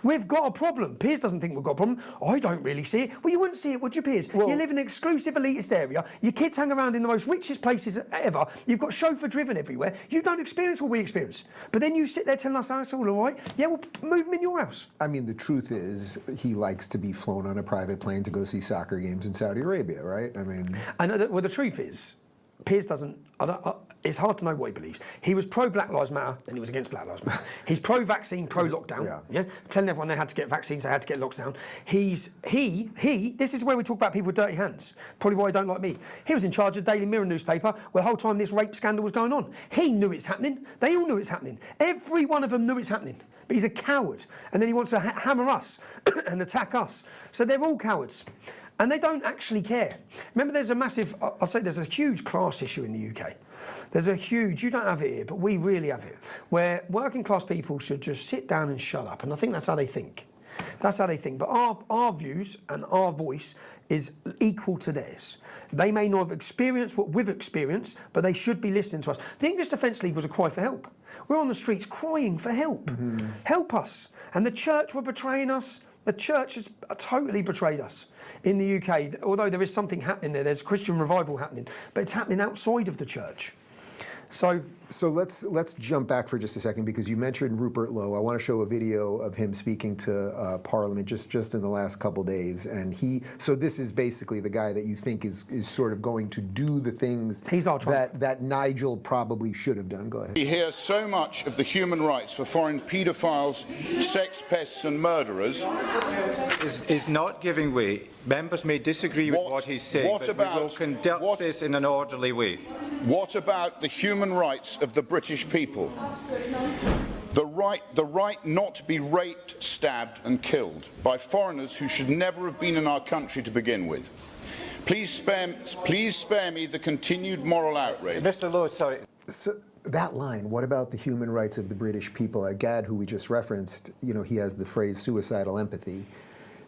We've got a problem. Piers doesn't think we've got a problem. I don't really see it. Well, you wouldn't see it, would you, Piers? Well, you live in an exclusive elitist area. Your kids hang around in the most richest places ever. You've got chauffeur driven everywhere. You don't experience what we experience. But then you sit there telling us, oh, it's all right. Yeah, well, move them in your house. I mean, the truth is he likes to be flown on a private plane to go see soccer games in Saudi Arabia, right? I mean... And the truth is, Piers doesn't... it's hard to know what he believes. He was pro-Black Lives Matter, then he was against Black Lives Matter. He's pro-vaccine, pro-lockdown. Yeah, telling everyone they had to get vaccines, they had to get locked down. This is where we talk about people with dirty hands. Probably why he don't like me. He was in charge of Daily Mirror newspaper where the whole time this rape scandal was going on. He knew it's happening. They all knew it's happening. Every one of them knew it's happening. But he's a coward. And then he wants to hammer us and attack us. So they're all cowards. And they don't actually care. Remember, there's a huge class issue in the UK. There's a huge, you don't have it here, but we really have it, where working class people should just sit down and shut up. And I think that's how they think. That's how they think. But our views and our voice is equal to theirs. They may not have experienced what we've experienced, but they should be listening to us. The English Defence League was a cry for help. We're on the streets crying for help. Mm-hmm. Help us. And the church were betraying us. The church has totally betrayed us. In the UK, although there is something happening there, there's Christian revival happening, but it's happening outside of the church. So let's jump back for just a second, because you mentioned Rupert Lowe. I want to show a video of him speaking to Parliament just in the last couple days, and so this is basically the guy that you think is sort of going to do the things He's our Trump. that Nigel probably should have done. Go ahead. We hear so much of the human rights for foreign paedophiles, sex pests and murderers. Is not giving way. Members may disagree with what he's saying, but we will conduct this in an orderly way. What about the human rights of the British people? The right not to be raped, stabbed and killed by foreigners who should never have been in our country to begin with. Please spare me the continued moral outrage. Mr. Lowe, sorry. So that line, what about the human rights of the British people? Gad, who we just referenced, he has the phrase suicidal empathy.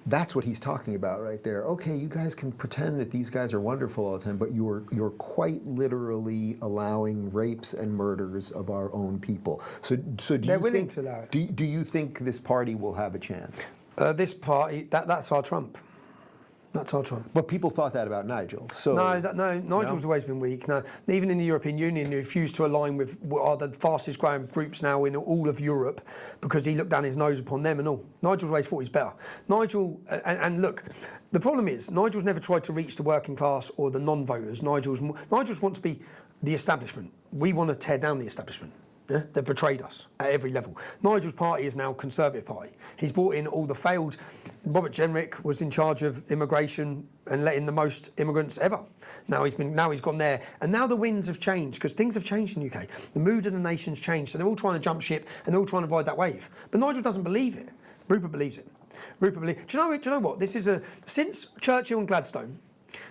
That's what he's talking about right there. Okay, you guys can pretend that these guys are wonderful all the time, but you're quite literally allowing rapes and murders of our own people. So do They're you willing think, to allow it. do you think this party will have a chance? This party, that's our Trump. That's our Trump. But people thought that about Nigel. So No, Nigel's always been weak. No, even in the European Union, he refused to align with what are the fastest growing groups now in all of Europe, because he looked down his nose upon them and all. Nigel's always thought he's better. Nigel, and look, the problem is, Nigel's never tried to reach the working class or the non-voters. Nigel's wants to be the establishment. We want to tear down the establishment. Yeah? They've betrayed us at every level. Nigel's party is now Conservative Party. He's brought in all the failed. Robert Jenrick was in charge of immigration and let in the most immigrants ever. Now he's gone there, and now the winds have changed, because things have changed in the UK. The mood of the nation's changed, so they're all trying to jump ship and they're all trying to ride that wave. But Nigel doesn't believe it. Rupert believes it. Do you know what? This is since Churchill and Gladstone.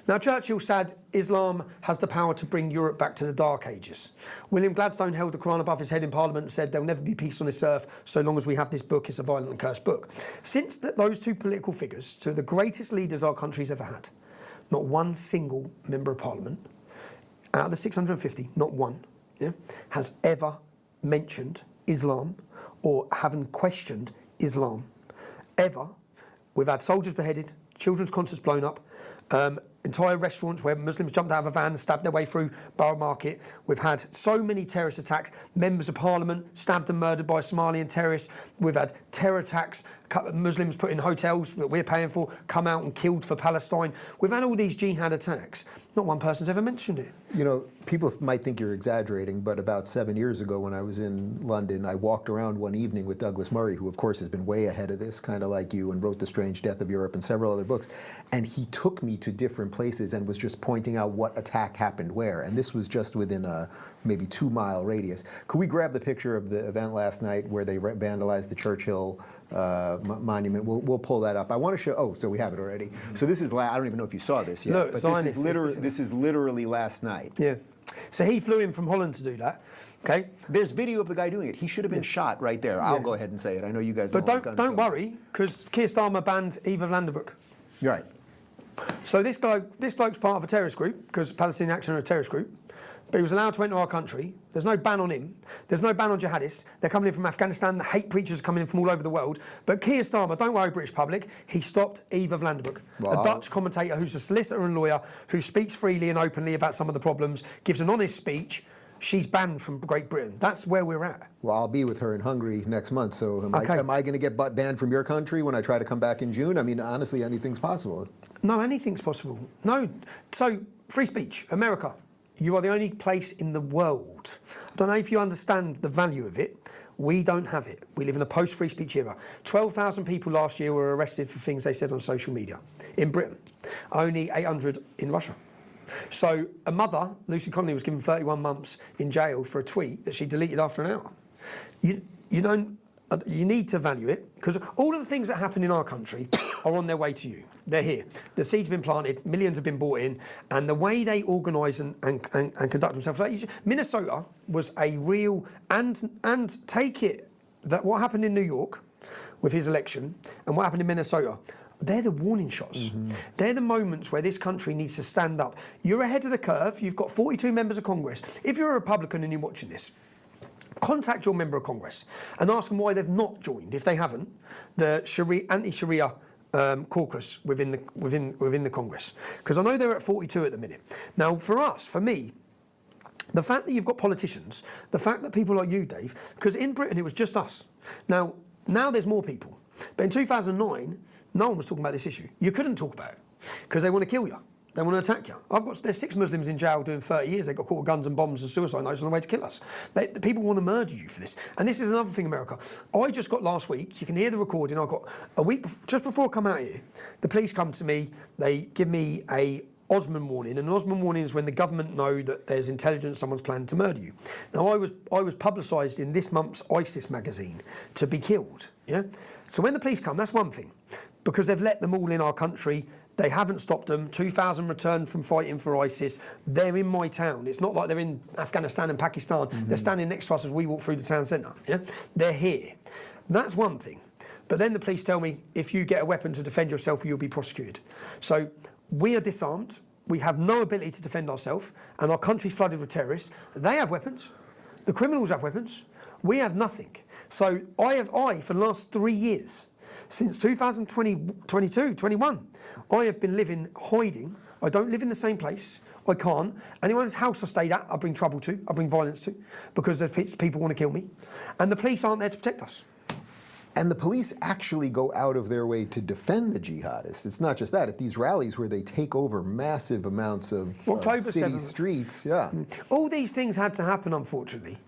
Now, Churchill said Islam has the power to bring Europe back to the Dark Ages. William Gladstone held the Quran above his head in Parliament and said there'll never be peace on this earth so long as we have this book. It's a violent and cursed book. Since those two political figures, two of the greatest leaders our country's ever had, not one single member of Parliament, out of the 650, not one, has ever mentioned Islam or haven't questioned Islam. Ever. We've had soldiers beheaded, children's concerts blown up, entire restaurants where Muslims jumped out of a van and stabbed their way through Borough Market. We've had so many terrorist attacks, members of Parliament stabbed and murdered by Somalian terrorists. We've had terror attacks, Muslims put in hotels that we're paying for, come out and killed for Palestine. We've had all these jihad attacks. Not one person's ever mentioned it. People might think you're exaggerating, but about 7 years ago when I was in London, I walked around one evening with Douglas Murray, who of course has been way ahead of this, kind of like you, and wrote The Strange Death of Europe and several other books. And he took me to different places and was just pointing out what attack happened where. And this was just within a maybe 2 mile radius. Could we grab the picture of the event last night where they vandalized the Churchill monument? We'll pull that up. I want to show. Oh, so we have it already. So this is. I don't even know if you saw this yet. Look, but this is literally last night. Yeah. So he flew in from Holland to do that. Okay. There's video of the guy doing it. He should have been shot right there. I'll go ahead and say it. I know you guys. But don't worry, because Keir Starmer banned Eva Vandenbroek. You're right. So this bloke's part of a terrorist group, because Palestinian Action are a terrorist group. But he was allowed to enter our country. There's no ban on him. There's no ban on jihadists. They're coming in from Afghanistan. The hate preachers are coming in from all over the world. But Keir Starmer, don't worry, British public, he stopped Eva Vandenbroek, a Dutch commentator who's a solicitor and lawyer who speaks freely and openly about some of the problems, gives an honest speech. She's banned from Great Britain. That's where we're at. Well, I'll be with her in Hungary next month. So am I going to get banned from your country when I try to come back in June? I mean, honestly, anything's possible. No, anything's possible. No. So, free speech, America. You are the only place in the world. I don't know if you understand the value of it. We don't have it. We live in a post-free speech era. 12,000 people last year were arrested for things they said on social media in Britain. Only 800 in Russia. So a mother, Lucy Connolly, was given 31 months in jail for a tweet that she deleted after an hour. You need to value it, because all of the things that happen in our country are on their way to you. They're here. The seed's been planted, millions have been bought in, and the way they organise and conduct themselves. Like Minnesota was a real, and take it, that what happened in New York with his election and what happened in Minnesota, they're the warning shots. Mm-hmm. They're the moments where this country needs to stand up. You're ahead of the curve. You've got 42 members of Congress. If you're a Republican and you're watching this, contact your member of Congress and ask them why they've not joined, if they haven't, the anti-Sharia caucus within the Congress. Because I know they're at 42 at the minute. Now, for me, The fact that you've got politicians, the fact that people like you, Dave, because in Britain it was just us. Now there's more people. But in 2009, no one was talking about this issue. You couldn't talk about it because they want to kill you. They want to attack you. There's 6 Muslims in jail doing 30 years. They got caught with guns and bombs and suicide notes on the way to kill us. The people want to murder you for this. And this is another thing, America. I just got last week, you can hear the recording, I got a week, just before I come out here, the police come to me, they give me a Osman warning, and an Osman warning is when the government know that there's intelligence, someone's planning to murder you. Now, I was publicised in this month's ISIS magazine to be killed, yeah? So when the police come, that's one thing, because they've let them all in our country. They haven't stopped them. 2,000 returned from fighting for ISIS. They're in my town. It's not like they're in Afghanistan and Pakistan. They're standing next to us as we walk through the town centre. Yeah? They're here. That's one thing. But then the police tell me, if you get a weapon to defend yourself, you'll be prosecuted. So we are disarmed. We have no ability to defend ourselves. And our country's flooded with terrorists. They have weapons. The criminals have weapons. We have nothing. So I, for the last 3 years, since 2022, 21, I have been living hiding. I don't live in the same place. I can't. Anyone's house I stayed at, I bring trouble to, I bring violence to, because people want to kill me. And the police aren't there to protect us. And the police actually go out of their way to defend the jihadists. It's not just that. At these rallies where they take over massive amounts of city 7th. streets, yeah. All these things had to happen, unfortunately.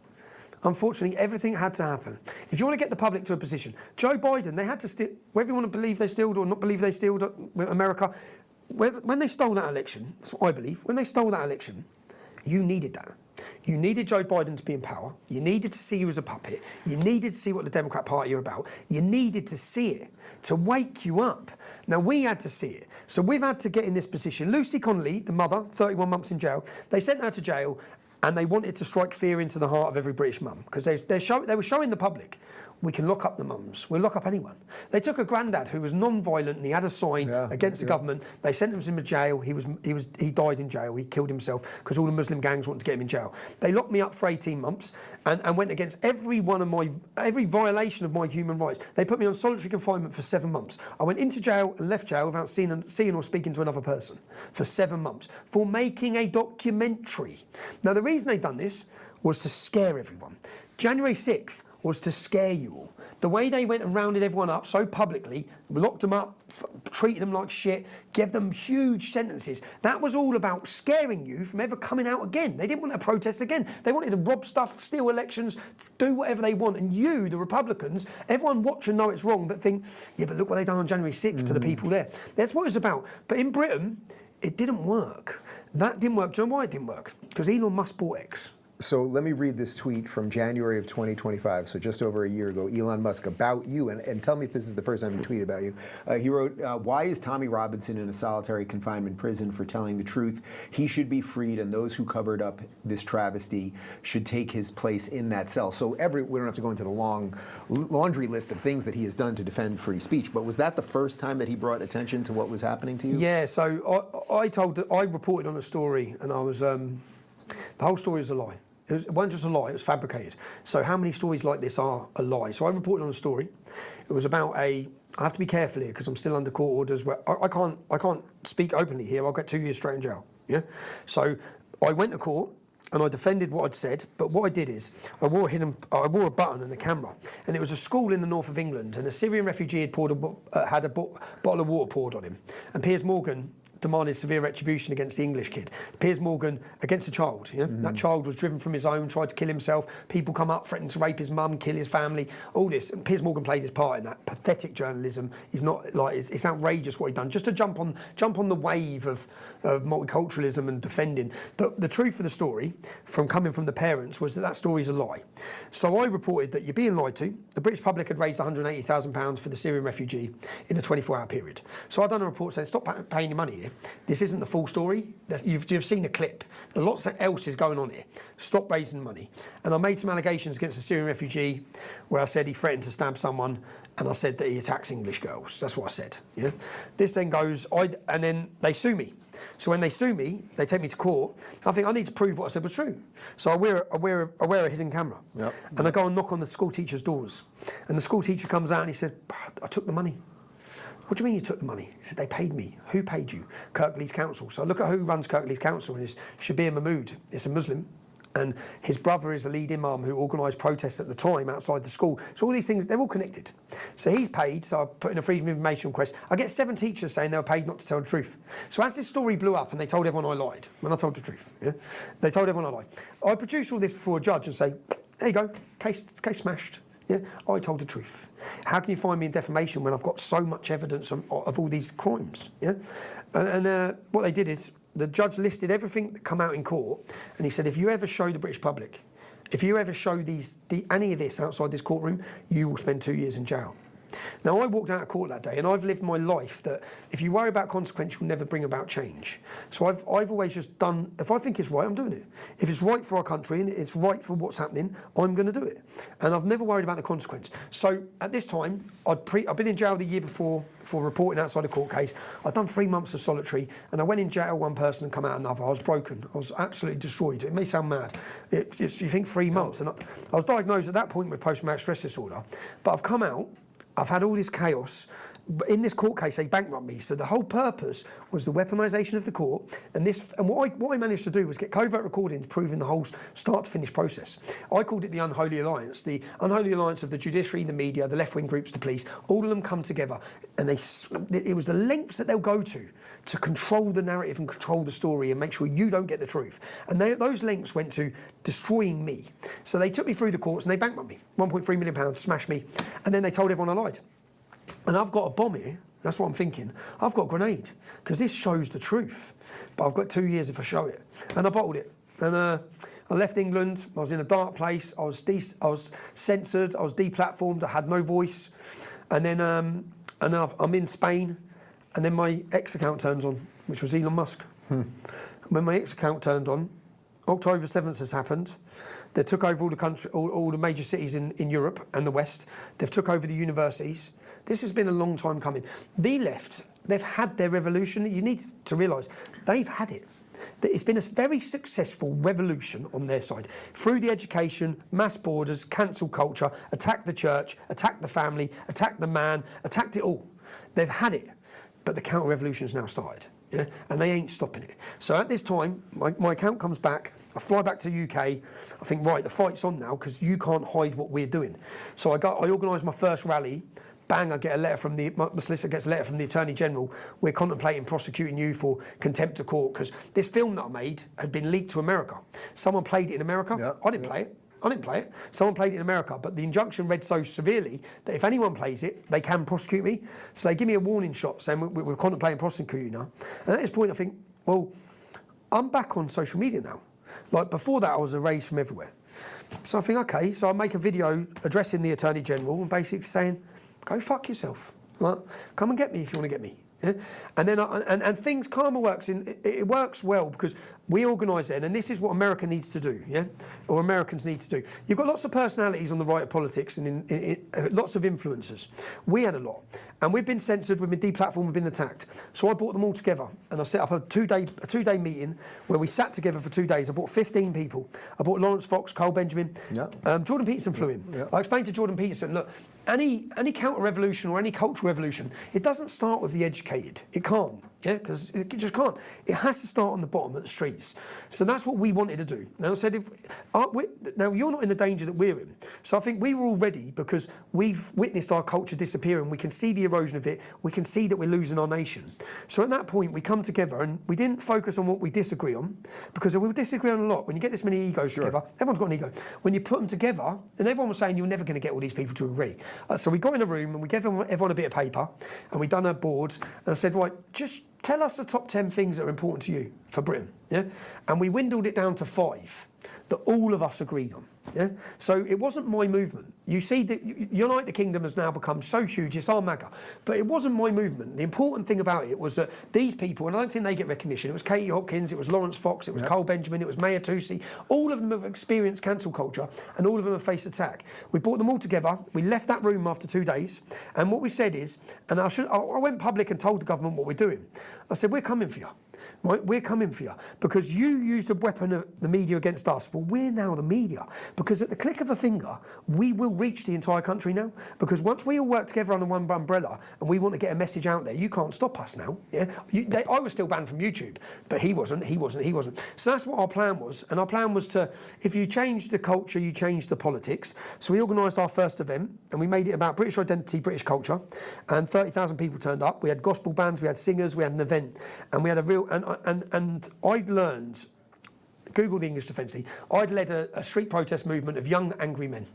Unfortunately, everything had to happen. If you want to get the public to a position, Joe Biden, they had to steal, whether you want to believe they stealed or not believe they stealed America, when they stole that election, that's what I believe, when they stole that election, you needed that. You needed Joe Biden to be in power. You needed to see you as a puppet. You needed to see what the Democrat Party are about. You needed to see it, to wake you up. Now, we had to see it. So we've had to get in this position. Lucy Connolly, the mother, 31 months in jail, they sent her to jail and they wanted to strike fear into the heart of every British mum because they were showing the public, we can lock up the mums. We'll lock up anyone. They took a granddad who was non-violent and he had a sign against the government. They sent him to jail. He died in jail. He killed himself because all the Muslim gangs wanted to get him in jail. They locked me up for 18 months and went against every violation of my human rights. They put me on solitary confinement for 7 months. I went into jail and left jail without seeing or speaking to another person for 7 months for making a documentary. Now, the reason they'd done this was to scare everyone. January 6th was to scare you all. The way they went and rounded everyone up so publicly, locked them up, treated them like shit, gave them huge sentences. That was all about scaring you from ever coming out again. They didn't want to protest again. They wanted to rob stuff, steal elections, do whatever they want. And you, the Republicans, everyone watch and know it's wrong, but think, yeah, but look what they done on January 6th to the people there. That's what it's about. But in Britain, it didn't work. That didn't work. Do you know why it didn't work? Because Elon Musk bought X. So let me read this tweet from January of 2025, so just over a year ago, Elon Musk, about you, and tell me if this is the first time he tweeted about you. He wrote, why is Tommy Robinson in a solitary confinement prison for telling the truth? He should be freed, and those who covered up this travesty should take his place in that cell. So we don't have to go into the long laundry list of things that he has done to defend free speech, but was that the first time that he brought attention to what was happening to you? Yeah, so I reported on a story, and I was, the whole story is a lie. It wasn't just a lie, it was fabricated. So how many stories like this are a lie? So I reported on a story. It was about I have to be careful here because I'm still under court orders where I can't speak openly here. I'll get 2 years straight in jail. Yeah. So I went to court and I defended what I'd said, but what I did is I wore a button and a camera, and it was a school in the north of England, and a Syrian refugee had had a bottle of water poured on him, and Piers Morgan demanded severe retribution against the English kid. Piers Morgan against a child. Yeah? That child was driven from his home, tried to kill himself. People come up, threatening to rape his mum, kill his family, all this. And Piers Morgan played his part in that. Pathetic journalism. He's not like it's outrageous what he'd done. Just to jump on the wave of multiculturalism and defending. But the truth of the story, coming from the parents, was that story is a lie. So I reported that you're being lied to. The British public had raised £180,000 for the Syrian refugee in a 24-hour period. So I've done a report saying, stop paying your money here. This isn't the full story. You've seen a clip. Lots else is going on here. Stop raising money. And I made some allegations against the Syrian refugee where I said he threatened to stab someone, and I said that he attacks English girls. That's what I said. Yeah. This then goes, and then they sue me. So when they sue me, they take me to court. I think I need to prove what I said was true. So I wear a hidden camera. Yep. And I go and knock on the school teacher's doors. And the school teacher comes out and he said, I took the money. What do you mean you took the money? He said, they paid me. Who paid you? Kirklees Council. So I look at who runs Kirklees Council, and it's Shabir Mahmood. It's a Muslim. and his brother is a lead imam who organised protests at the time outside the school. So all these things, they're all connected. So he's paid, so I put in a freedom of information request. I get 7 teachers saying they were paid not to tell the truth. So as this story blew up and they told everyone I lied, when I told the truth, yeah? They told everyone I lied. I produced all this before a judge and say, there you go, case smashed. Yeah, I told the truth. How can you find me in defamation when I've got so much evidence of all these crimes? Yeah, and what they did is the judge listed everything that come out in court, and he said, if you ever show the British public, if you ever show any of this outside this courtroom, you will spend 2 years in jail. Now, I walked out of court that day, and I've lived my life that if you worry about consequence, you'll never bring about change. So I've always just done, if I think it's right, I'm doing it. If it's right for our country and it's right for what's happening, I'm going to do it. And I've never worried about the consequence. So at this time, I've been in jail the year before for reporting outside a court case. I'd done 3 months of solitary, and I went in jail one person and come out another. I was broken. I was absolutely destroyed. It may sound mad. You think 3 months. And I was diagnosed at that point with post-traumatic stress disorder. But I've come out. I've had all this chaos. But in this court case, they bankrupt me. So the whole purpose was the weaponisation of the court. And what I managed to do was get covert recordings proving the whole start-to-finish process. I called it the Unholy Alliance. The Unholy Alliance of the judiciary, the media, the left-wing groups, the police, all of them come together. And it was the lengths that they'll go to control the narrative and control the story and make sure you don't get the truth. And those lengths went to destroying me. So they took me through the courts and they bankrupt me. £1.3 million, smashed me. And then they told everyone I lied. And I've got a bomb here. That's what I'm thinking. I've got a grenade because this shows the truth. But I've got 2 years if I show it. And I bottled it. And I left England. I was in a dark place. I was censored. I was deplatformed. I had no voice. And then I'm in Spain. And then my X account turns on, which was Elon Musk. When my X account turned on, October 7th has happened. They took over all the country, all the major cities in Europe and the West. They've took over the universities. This has been a long time coming. The left, they've had their revolution. You need to realise, they've had it. It's been a very successful revolution on their side. Through the education, mass borders, cancel culture, attack the church, attack the family, attack the man, attacked it all. They've had it. But the counter-revolution's now started, yeah? And they ain't stopping it. So at this time, my account comes back, I fly back to the UK, I think, right, the fight's on now because you can't hide what we're doing. So I organise my first rally, bang, I get a letter from my solicitor gets a letter from the Attorney General, we're contemplating prosecuting you for contempt of court, because this film that I made had been leaked to America. Someone played it in America, Yep. I didn't play it. Someone played it in America, but the injunction read so severely that if anyone plays it, they can prosecute me. So they give me a warning shot saying we're contemplating prosecuting you now. And at this point, I think, well, I'm back on social media now. Like before that, I was erased from everywhere. So I think, okay, so I make a video addressing the Attorney General and basically saying, go fuck yourself. Right? Come and get me if you want to get me. Yeah? And then and things, karma works it works well because we organise it, and this is what America needs to do, yeah, or Americans need to do. You've got lots of personalities on the right of politics and lots of influencers. We had a lot, and we've been censored, we've been deplatformed, we've been attacked. So I brought them all together, and I set up a two-day meeting where we sat together for 2 days. I brought 15 people. I brought Lawrence Fox, Cole Benjamin, Jordan Peterson flew in. Yeah. I explained to Jordan Peterson, look, any counter-revolution or any cultural revolution, it doesn't start with the educated. It can't, yeah, because it just can't. It has to start on the bottom at the streets. So that's what we wanted to do. Now I said, now you're not in the danger that we're in. So I think we were all ready because we've witnessed our culture disappearing. We can see the erosion of it. We can see that we're losing our nation. So at that point, we come together and we didn't focus on what we disagree on because we disagree on a lot. When you get this many egos together, everyone's got an ego. When you put them together, and everyone was saying you're never going to get all these people to agree. So we got in a room and we gave everyone a bit of paper and we done a board and I said, right, just tell us the top 10 things that are important to you for Britain, yeah? And we dwindled it down to 5 that all of us agreed on, yeah? So it wasn't my movement. You see that Unite the Kingdom has now become so huge, it's our MAGA, but it wasn't my movement. The important thing about it was that these people, and I don't think they get recognition, it was Katie Hopkins, it was Lawrence Fox, it was Cole Benjamin, it was Maya Toosey, all of them have experienced cancel culture and all of them have faced attack. We brought them all together, we left that room after 2 days, and what we said is, and I went public and told the government what we're doing. I said, we're coming for you. Right? We're coming for you because you used a weapon of the media against us. Well, we're now the media because at the click of a finger, we will reach the entire country now. Because once we all work together under one umbrella and we want to get a message out there, you can't stop us now. Yeah, I was still banned from YouTube, but he wasn't. So that's what our plan was. And our plan was to, if you change the culture, you change the politics. So we organised our first event and we made it about British identity, British culture, and 30,000 people turned up. We had gospel bands, we had singers, we had an event, and we had a real. And I'd learned. Google the English Defence League. I'd led a street protest movement of young angry men,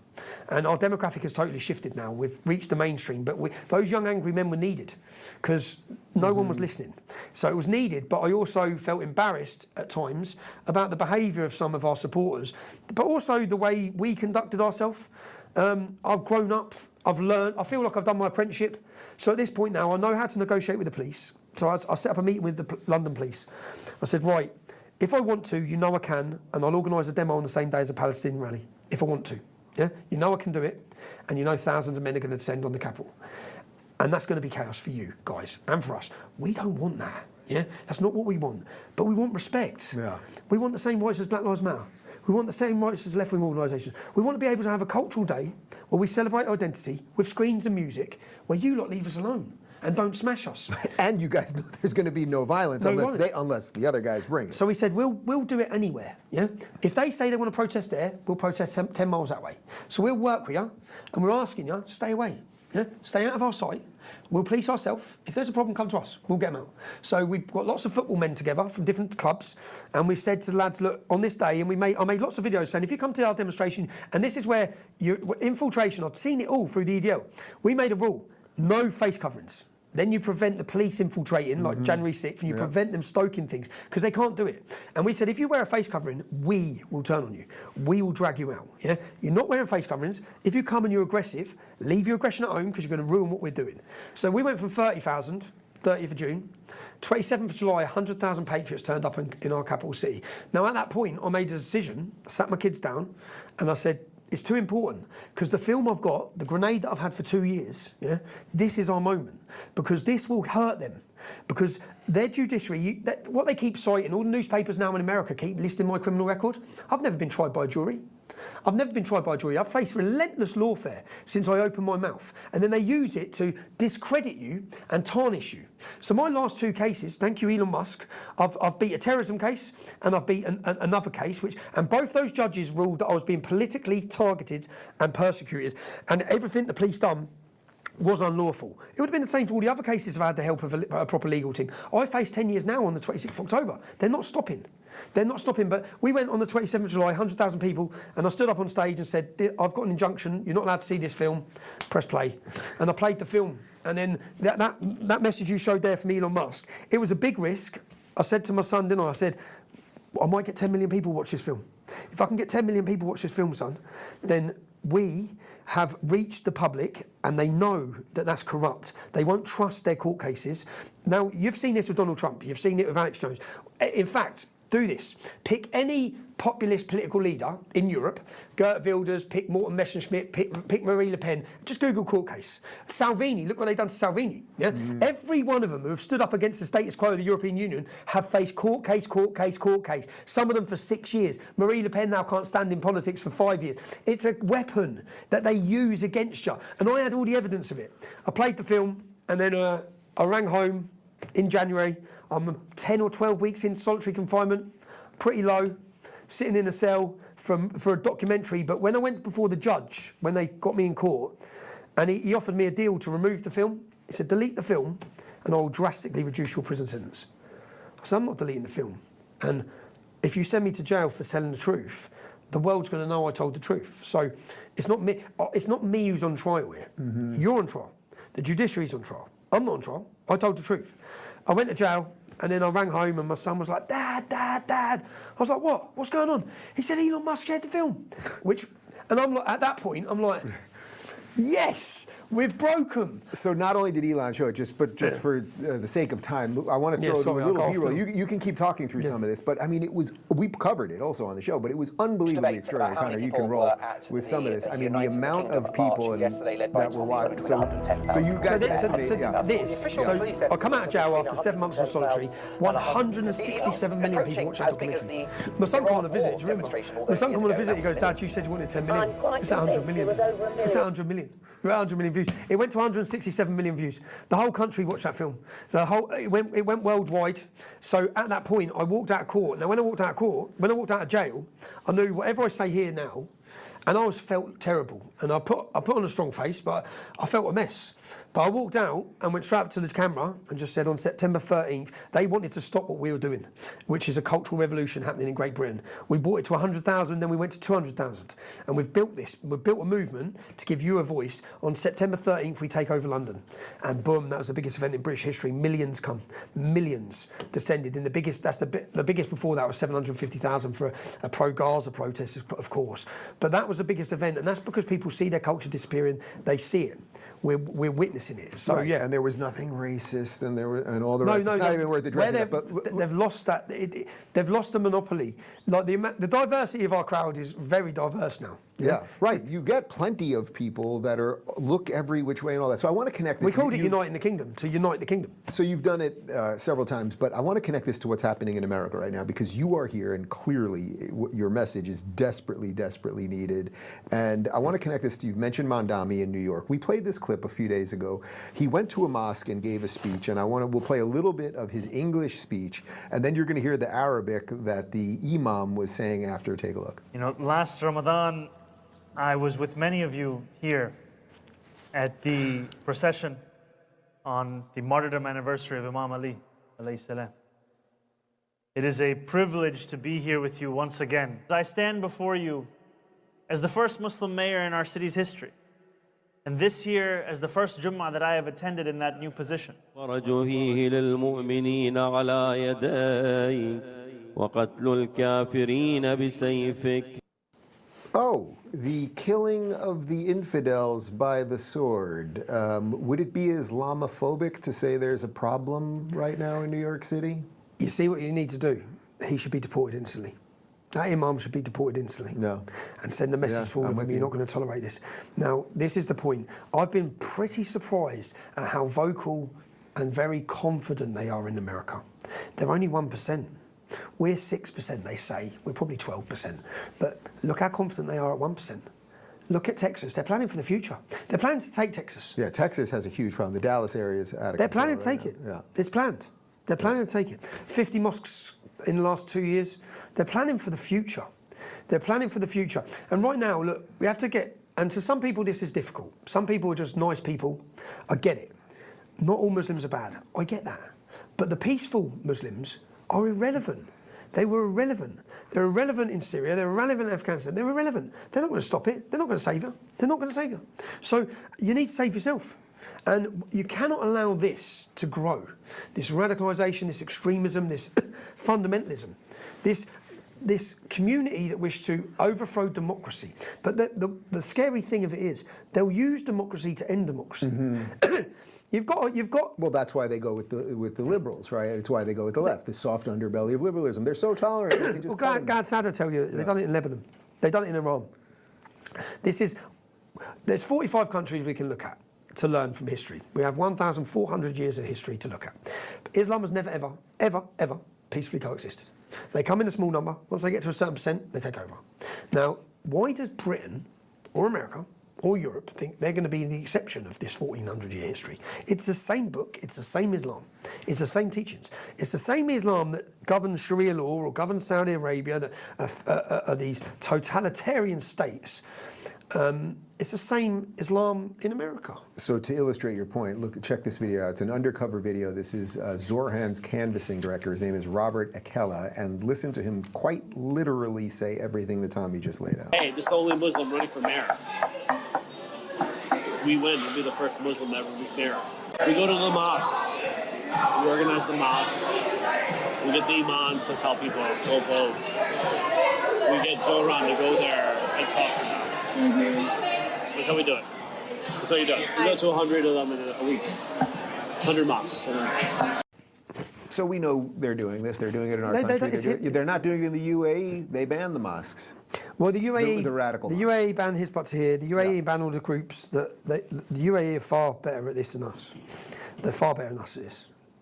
and our demographic has totally shifted now. We've reached the mainstream, but those young angry men were needed because no one was listening. So it was needed, but I also felt embarrassed at times about the behaviour of some of our supporters, but also the way we conducted ourselves. I've grown up, I've learned, I feel like I've done my apprenticeship. So at this point now, I know how to negotiate with the police. So I set up a meeting with the London police. I said, right, if I want to, you know I can, and I'll organise a demo on the same day as a Palestinian rally, if I want to. Yeah, you know I can do it, and you know thousands of men are going to descend on the capital. And that's going to be chaos for you guys, and for us. We don't want that, yeah? That's not what we want. But we want respect. Yeah. We want the same rights as Black Lives Matter. We want the same rights as left-wing organisations. We want to be able to have a cultural day where we celebrate identity with screens and music, where you lot leave us alone and don't smash us. And you guys know there's going to be no violence unless the other guys bring it. So we said, we'll do it anywhere. Yeah. If they say they want to protest there, we'll protest 10 miles that way. So we'll work with you, and we're asking you to stay away. Yeah. Stay out of our sight. We'll police ourselves. If there's a problem, come to us. We'll get them out. So we've got lots of football men together from different clubs, and we said to the lads, look, on this day, and I made lots of videos saying, if you come to our demonstration, and this is where infiltration, I've seen it all through the EDL. We made a rule, no face coverings. Then you prevent the police infiltrating, like January 6th, and you prevent them stoking things, because they can't do it. And we said, if you wear a face covering, we will turn on you. We will drag you out, yeah? You're not wearing face coverings. If you come and you're aggressive, leave your aggression at home, because you're going to ruin what we're doing. So we went from 30,000, 30th of June, 27th of July, 100,000 patriots turned up in our capital city. Now, at that point, I made a decision, sat my kids down, and I said, it's too important, because the film I've got, the grenade that I've had for 2 years, yeah, this is our moment, because this will hurt them, because their judiciary, what they keep citing, all the newspapers now in America keep listing my criminal record. I've never been tried by a jury. I've faced relentless lawfare since I opened my mouth. And then they use it to discredit you and tarnish you. So my last 2 cases, thank you Elon Musk, I've beat a terrorism case and I've beat another case, and both those judges ruled that I was being politically targeted and persecuted. And everything the police done was unlawful. It would have been the same for all the other cases if I had the help of a proper legal team. I face 10 years now on the 26th of October. They're not stopping. But we went on the 27th of July, 100,000 people, and I stood up on stage and said, I've got an injunction, you're not allowed to see this film, press play. And I played the film. And then that message you showed there from Elon Musk, it was a big risk. I said to my son, didn't I? I said, I might get 10 million people watch this film. If I can get 10 million people watch this film, son, then we have reached the public and they know that that's corrupt. They won't trust their court cases. Now, you've seen this with Donald Trump. You've seen it with Alex Jones. In fact, do this. Pick any populist political leader in Europe, Geert Wilders, pick Morten Messerschmidt, pick Marie Le Pen, just Google court case. Salvini, look what they've done to Salvini. Yeah? Every one of them who have stood up against the status quo of the European Union have faced court case. Some of them for 6 years. Marie Le Pen now can't stand in politics for 5 years. It's a weapon that they use against you. And I had all the evidence of it. I played the film and then I rang home in January. I'm 10 or 12 weeks in solitary confinement, pretty low, sitting in a cell for a documentary. But when I went before the judge, when they got me in court, and he offered me a deal to remove the film, he said, delete the film and I'll drastically reduce your prison sentence. I said, I'm not deleting the film. And if you send me to jail for telling the truth, the world's going to know I told the truth. So it's not me who's on trial here. You're on trial. The judiciary's on trial. I'm not on trial. I told the truth. I went to jail. And then I rang home and my son was like, Dad. I was like, what? What's going on? He said, Elon Musk shared the film. And I'm like, at that point, I'm like, yes, We've broke them. So not only did Elon show it, just for the sake of time, I want to throw a little B-roll. You can keep talking through some of this, but I mean, we covered it also on the show, but it was unbelievably extraordinary. Connor, you can roll with some of this. I mean, the amount of people that were watching. So you guys estimate, I come out of jail after 7 months of solitary. 167 million people watch that documentary. My son came on a visit. Do you remember? My son came on a visit. He goes, "Dad, you said you wanted 10 million. It's at 100 million. It's at 100 million. We're at 100 million views." It went to 167 million views. The whole country watched that film. It went worldwide. So at that point, I walked out of court. Now, when I walked out of jail, I knew whatever I say here now, and I felt terrible. And I put on a strong face, but I felt a mess. But I walked out and went straight up to the camera and just said on September 13th, they wanted to stop what we were doing, which is a cultural revolution happening in Great Britain. We brought it to 100,000, then we went to 200,000. And we've built this. We've built a movement to give you a voice. On September 13th, we take over London. And boom, that was the biggest event in British history. Millions come. Millions descended. And the biggest before that was 750,000 for a pro-Gaza protest, of course. But that was the biggest event. And that's because people see their culture disappearing. They see it. We're witnessing it. So right. yeah, and there was nothing racist, and all the rest. It's not even worth addressing that. But they've lost that. They've lost the monopoly. Like the diversity of our crowd is very diverse now. Yeah, right. You get plenty of people that look every which way and all that. So I want to connect this. We called it Uniting the Kingdom, to unite the kingdom. So you've done it several times, but I want to connect this to what's happening in America right now, because you are here and clearly your message is desperately, desperately needed. And I want to connect this to, you've mentioned Mondami in New York. We played this clip a few days ago. He went to a mosque and gave a speech, and we'll play a little bit of his English speech, and then you're going to hear the Arabic that the imam was saying after. Take a look. You know, last Ramadan, I was with many of you here at the procession on the martyrdom anniversary of Imam Ali, alayhi salam. It is a privilege to be here with you once again. I stand before you as the first Muslim mayor in our city's history, and this year as the first Jummah that I have attended in that new position. Oh, the killing of the infidels by the sword. Would it be Islamophobic to say there's a problem right now in New York City? You see what you need to do? He should be deported instantly. That imam should be deported instantly. No. And send a message to all of them, you're not going to tolerate this. Now, this is the point. I've been pretty surprised at how vocal and very confident they are in America. They're only 1%. We're 6%, they say. We're probably 12%. But look how confident they are at 1%. Look at Texas. They're planning for the future. They're planning to take Texas. Yeah, Texas has a huge problem. The Dallas area is out of They're control planning to take it. Yeah. It's planned. They're planning to take it. 50 mosques in the last 2 years. They're planning for the future. They're planning for the future. And right now, look, we have to get, and to some people this is difficult. Some people are just nice people. I get it. Not all Muslims are bad. I get that. But the peaceful Muslims are irrelevant. They were irrelevant. They're irrelevant in Syria. They're irrelevant in Afghanistan. They're irrelevant. They're not going to stop it. They're not going to save you. They're not going to save you. So you need to save yourself. And you cannot allow this to grow. This radicalisation, this extremism, this fundamentalism, this community that wish to overthrow democracy. But the scary thing of it is, they'll use democracy to end democracy. Mm-hmm. You've got. Well, that's why they go with the liberals, right? It's why they go with the left, the soft underbelly of liberalism. They're so tolerant. They can just Gad Saada tell you, they've done it in Lebanon. They've done it in Iran. There's 45 countries we can look at to learn from history. We have 1,400 years of history to look at. But Islam has never, ever, ever, ever peacefully coexisted. They come in a small number. Once they get to a certain percent, they take over. Now, why does Britain or America or Europe think they're going to be the exception of this 1,400-year history? It's the same book. It's the same Islam. It's the same teachings. It's the same Islam that governs Sharia law or governs Saudi Arabia, that are these totalitarian states. It's the same Islam in America. So to illustrate your point, check this video out. It's an undercover video. This is Zorhan's canvassing director. His name is Robert Akella, and listen to him quite literally say everything that Tommy just laid out. Hey, this is the only Muslim running for mayor. If we win, we'll be the first Muslim ever be mayor. We go to the mosques. We organize the mosques. We get the imams to tell people, go vote. We get Zoran to go there and talk about it. Mm-hmm. That's how we do it. That's how you're done. You go to 100 of them in a week. 100 mosques. So we know they're doing this. They're doing it in our country. They're not doing it in the UAE. They banned the mosques. Well, the UAE, the radical. The UAE banned Hizb ut-Tahrir. The UAE banned all the groups. The UAE are far better at this than us. They're far better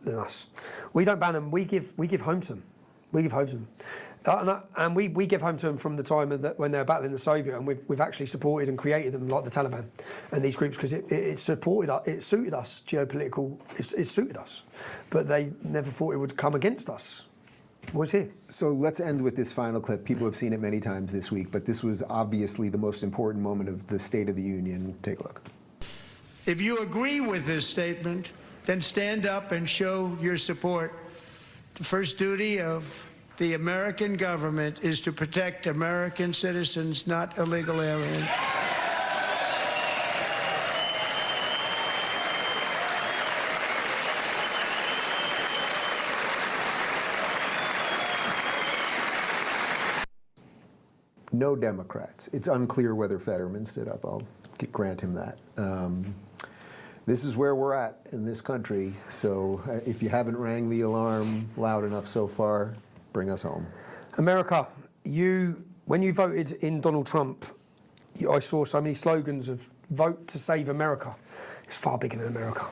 than us. We don't ban them. We give home to them. We give home to them. And we give home to them from the time when they're battling the Soviet, and we've actually supported and created them like the Taliban and these groups because it suited us geopolitical. It suited us, but they never thought it would come against us. Was here. So let's end with this final clip. People have seen it many times this week, but this was obviously the most important moment of the State of the Union. Take a look. If you agree with this statement, then stand up and show your support. The first duty of the American government is to protect American citizens, not illegal aliens. No Democrats. It's unclear whether Fetterman stood up. I'll grant him that. This is where we're at in this country. So if you haven't rang the alarm loud enough so far, bring us home. America, when you voted in Donald Trump, I saw so many slogans of vote to save America. It's far bigger than America.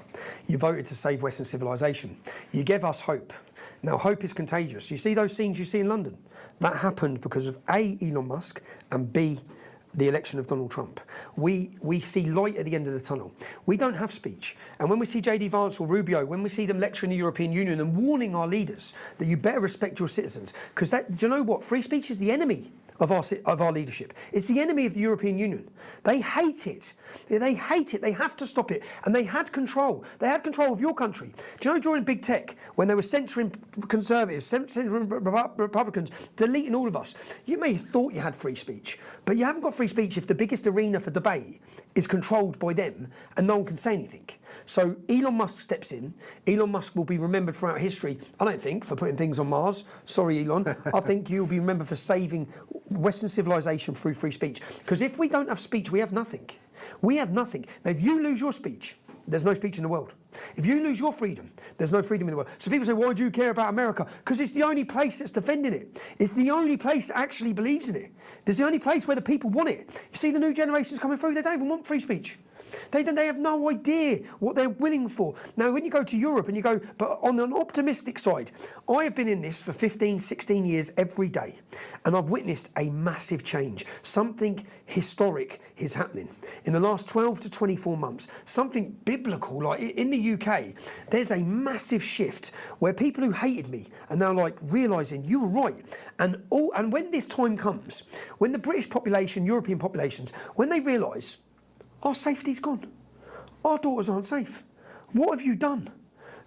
You voted to save Western civilization. You gave us hope. Now, hope is contagious. You see those scenes you see in London? That happened because of A, Elon Musk, and B, the election of Donald Trump. We see light at the end of the tunnel. We don't have speech. And when we see J.D. Vance or Rubio, when we see them lecturing the European Union and warning our leaders that you better respect your citizens, because do you know what? Free speech is the enemy of our leadership. It's the enemy of the European Union. They hate it. They hate it. They have to stop it. And they had control. They had control of your country. Do you know during Big Tech, when they were censoring conservatives, censoring Republicans, deleting all of us, you may have thought you had free speech, but you haven't got free speech if the biggest arena for debate is controlled by them and no one can say anything. So Elon Musk steps in. Elon Musk will be remembered throughout history, I don't think, for putting things on Mars. Sorry, Elon. I think you'll be remembered for saving Western civilization through free speech. Because if we don't have speech, we have nothing. We have nothing. Now, if you lose your speech, there's no speech in the world. If you lose your freedom, there's no freedom in the world. So people say, why do you care about America? Because it's the only place that's defending it. It's the only place that actually believes in it. It's the only place where the people want it. You see the new generations coming through, they don't even want free speech. They have no idea what they're willing for. Now, when you go to Europe and you go, but on an optimistic side, I have been in this for 15, 16 years every day, and I've witnessed a massive change. Something historic is happening. In the last 12 to 24 months, something biblical, like in the UK, there's a massive shift where people who hated me are now like realising you were right. And when this time comes, when the British population, European populations, when they realise our safety's gone. Our daughters aren't safe. What have you done?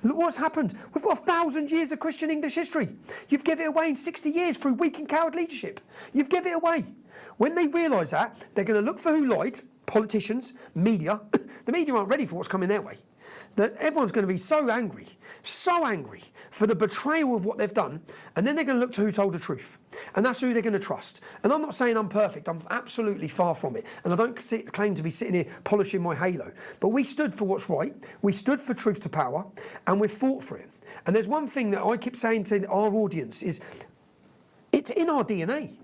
Look what's happened. We've got 1,000 years of Christian English history. You've given it away in 60 years through weak and coward leadership. You've given it away. When they realise that, they're going to look for who lied. Politicians, media. The media aren't ready for what's coming their way. That everyone's going to be so angry for the betrayal of what they've done, and then they're going to look to who told the truth. And that's who they're going to trust. And I'm not saying I'm perfect, I'm absolutely far from it. And I don't claim to be sitting here polishing my halo. But we stood for what's right, we stood for truth to power, and we've fought for it. And there's one thing that I keep saying to our audience is, it's in our DNA.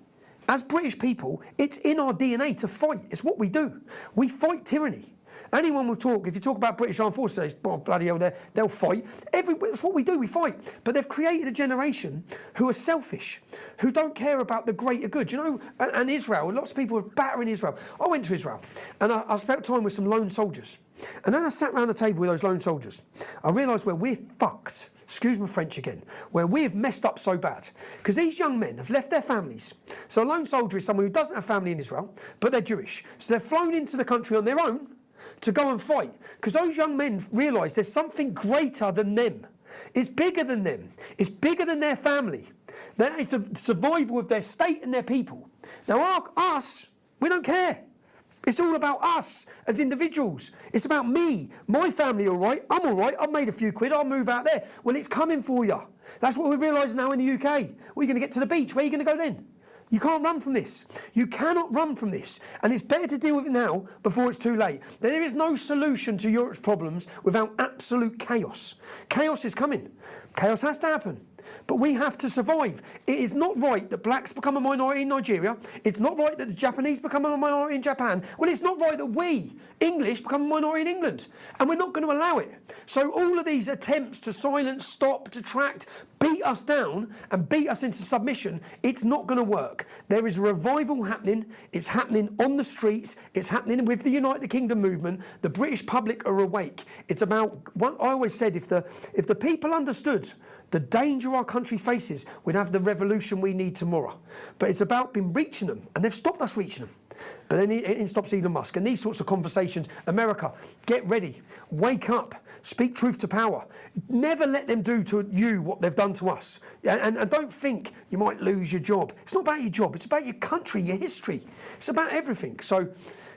As British people, it's in our DNA to fight. It's what we do. We fight tyranny. Anyone will talk, if you talk about British Armed Forces, they say, oh, bloody hell, they'll fight. That's what we do, we fight. But they've created a generation who are selfish, who don't care about the greater good. You know, and Israel, lots of people are battering Israel. I went to Israel, and I spent time with some lone soldiers. And then I sat around the table with those lone soldiers. I realised where we're fucked, excuse my French again, where we've messed up so bad. Because these young men have left their families. So a lone soldier is someone who doesn't have family in Israel, but they're Jewish. So they're flown into the country on their own to go and fight, because those young men realise there's something greater than them. It's bigger than them. It's bigger than their family. That is the survival of their state and their people. Now, us, we don't care. It's all about us as individuals. It's about me, my family, all right? I'm all right. I've made a few quid. I'll move out there. Well, it's coming for you. That's what we realise now in the UK. We're going to get to the beach. Where are you going to go then? You can't run from this. You cannot run from this. And it's better to deal with it now before it's too late. There is no solution to Europe's problems without absolute chaos. Chaos is coming. Chaos has to happen. But we have to survive. It is not right that blacks become a minority in Nigeria. It's not right that the Japanese become a minority in Japan. Well, it's not right that we, English, become a minority in England. And we're not going to allow it. So all of these attempts to silence, stop, detract, beat us down and beat us into submission, it's not going to work. There is a revival happening. It's happening on the streets. It's happening with the United Kingdom movement. The British public are awake. It's about, I always said, if the people understood the danger our country faces, we'd have the revolution we need tomorrow. But it's about been reaching them, and they've stopped us reaching them. But then it stops Elon Musk. And these sorts of conversations, America, get ready, wake up, speak truth to power. Never let them do to you what they've done to us. And don't think you might lose your job. It's not about your job, it's about your country, your history. It's about everything. So,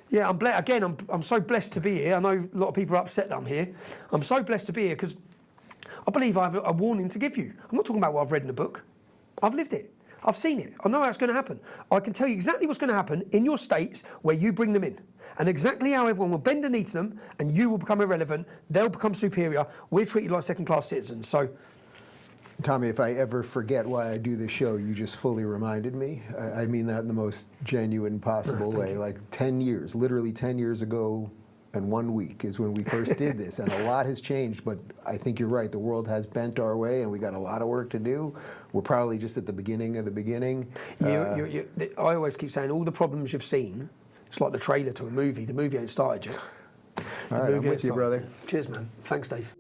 yeah, I'm so blessed to be here. I know a lot of people are upset that I'm here. I'm so blessed to be here because I believe I have a warning to give you. I'm not talking about what I've read in a book. I've lived it. I've seen it. I know how it's going to happen. I can tell you exactly what's going to happen in your states where you bring them in. And exactly how everyone will bend the knee to them and you will become irrelevant. They'll become superior. We're treated like second-class citizens. So, Tommy, if I ever forget why I do this show, you just fully reminded me. I mean that in the most genuine possible way. Like 10 years, literally 10 years ago, and 1 week is when we first did this, and a lot has changed, but I think you're right. The world has bent our way, and we got a lot of work to do. We're probably just at the beginning of the beginning. I always keep saying all the problems you've seen, it's like the trailer to a movie. The movie ain't started yet. All right, I'm with you, brother. Cheers, man. Thanks, Dave.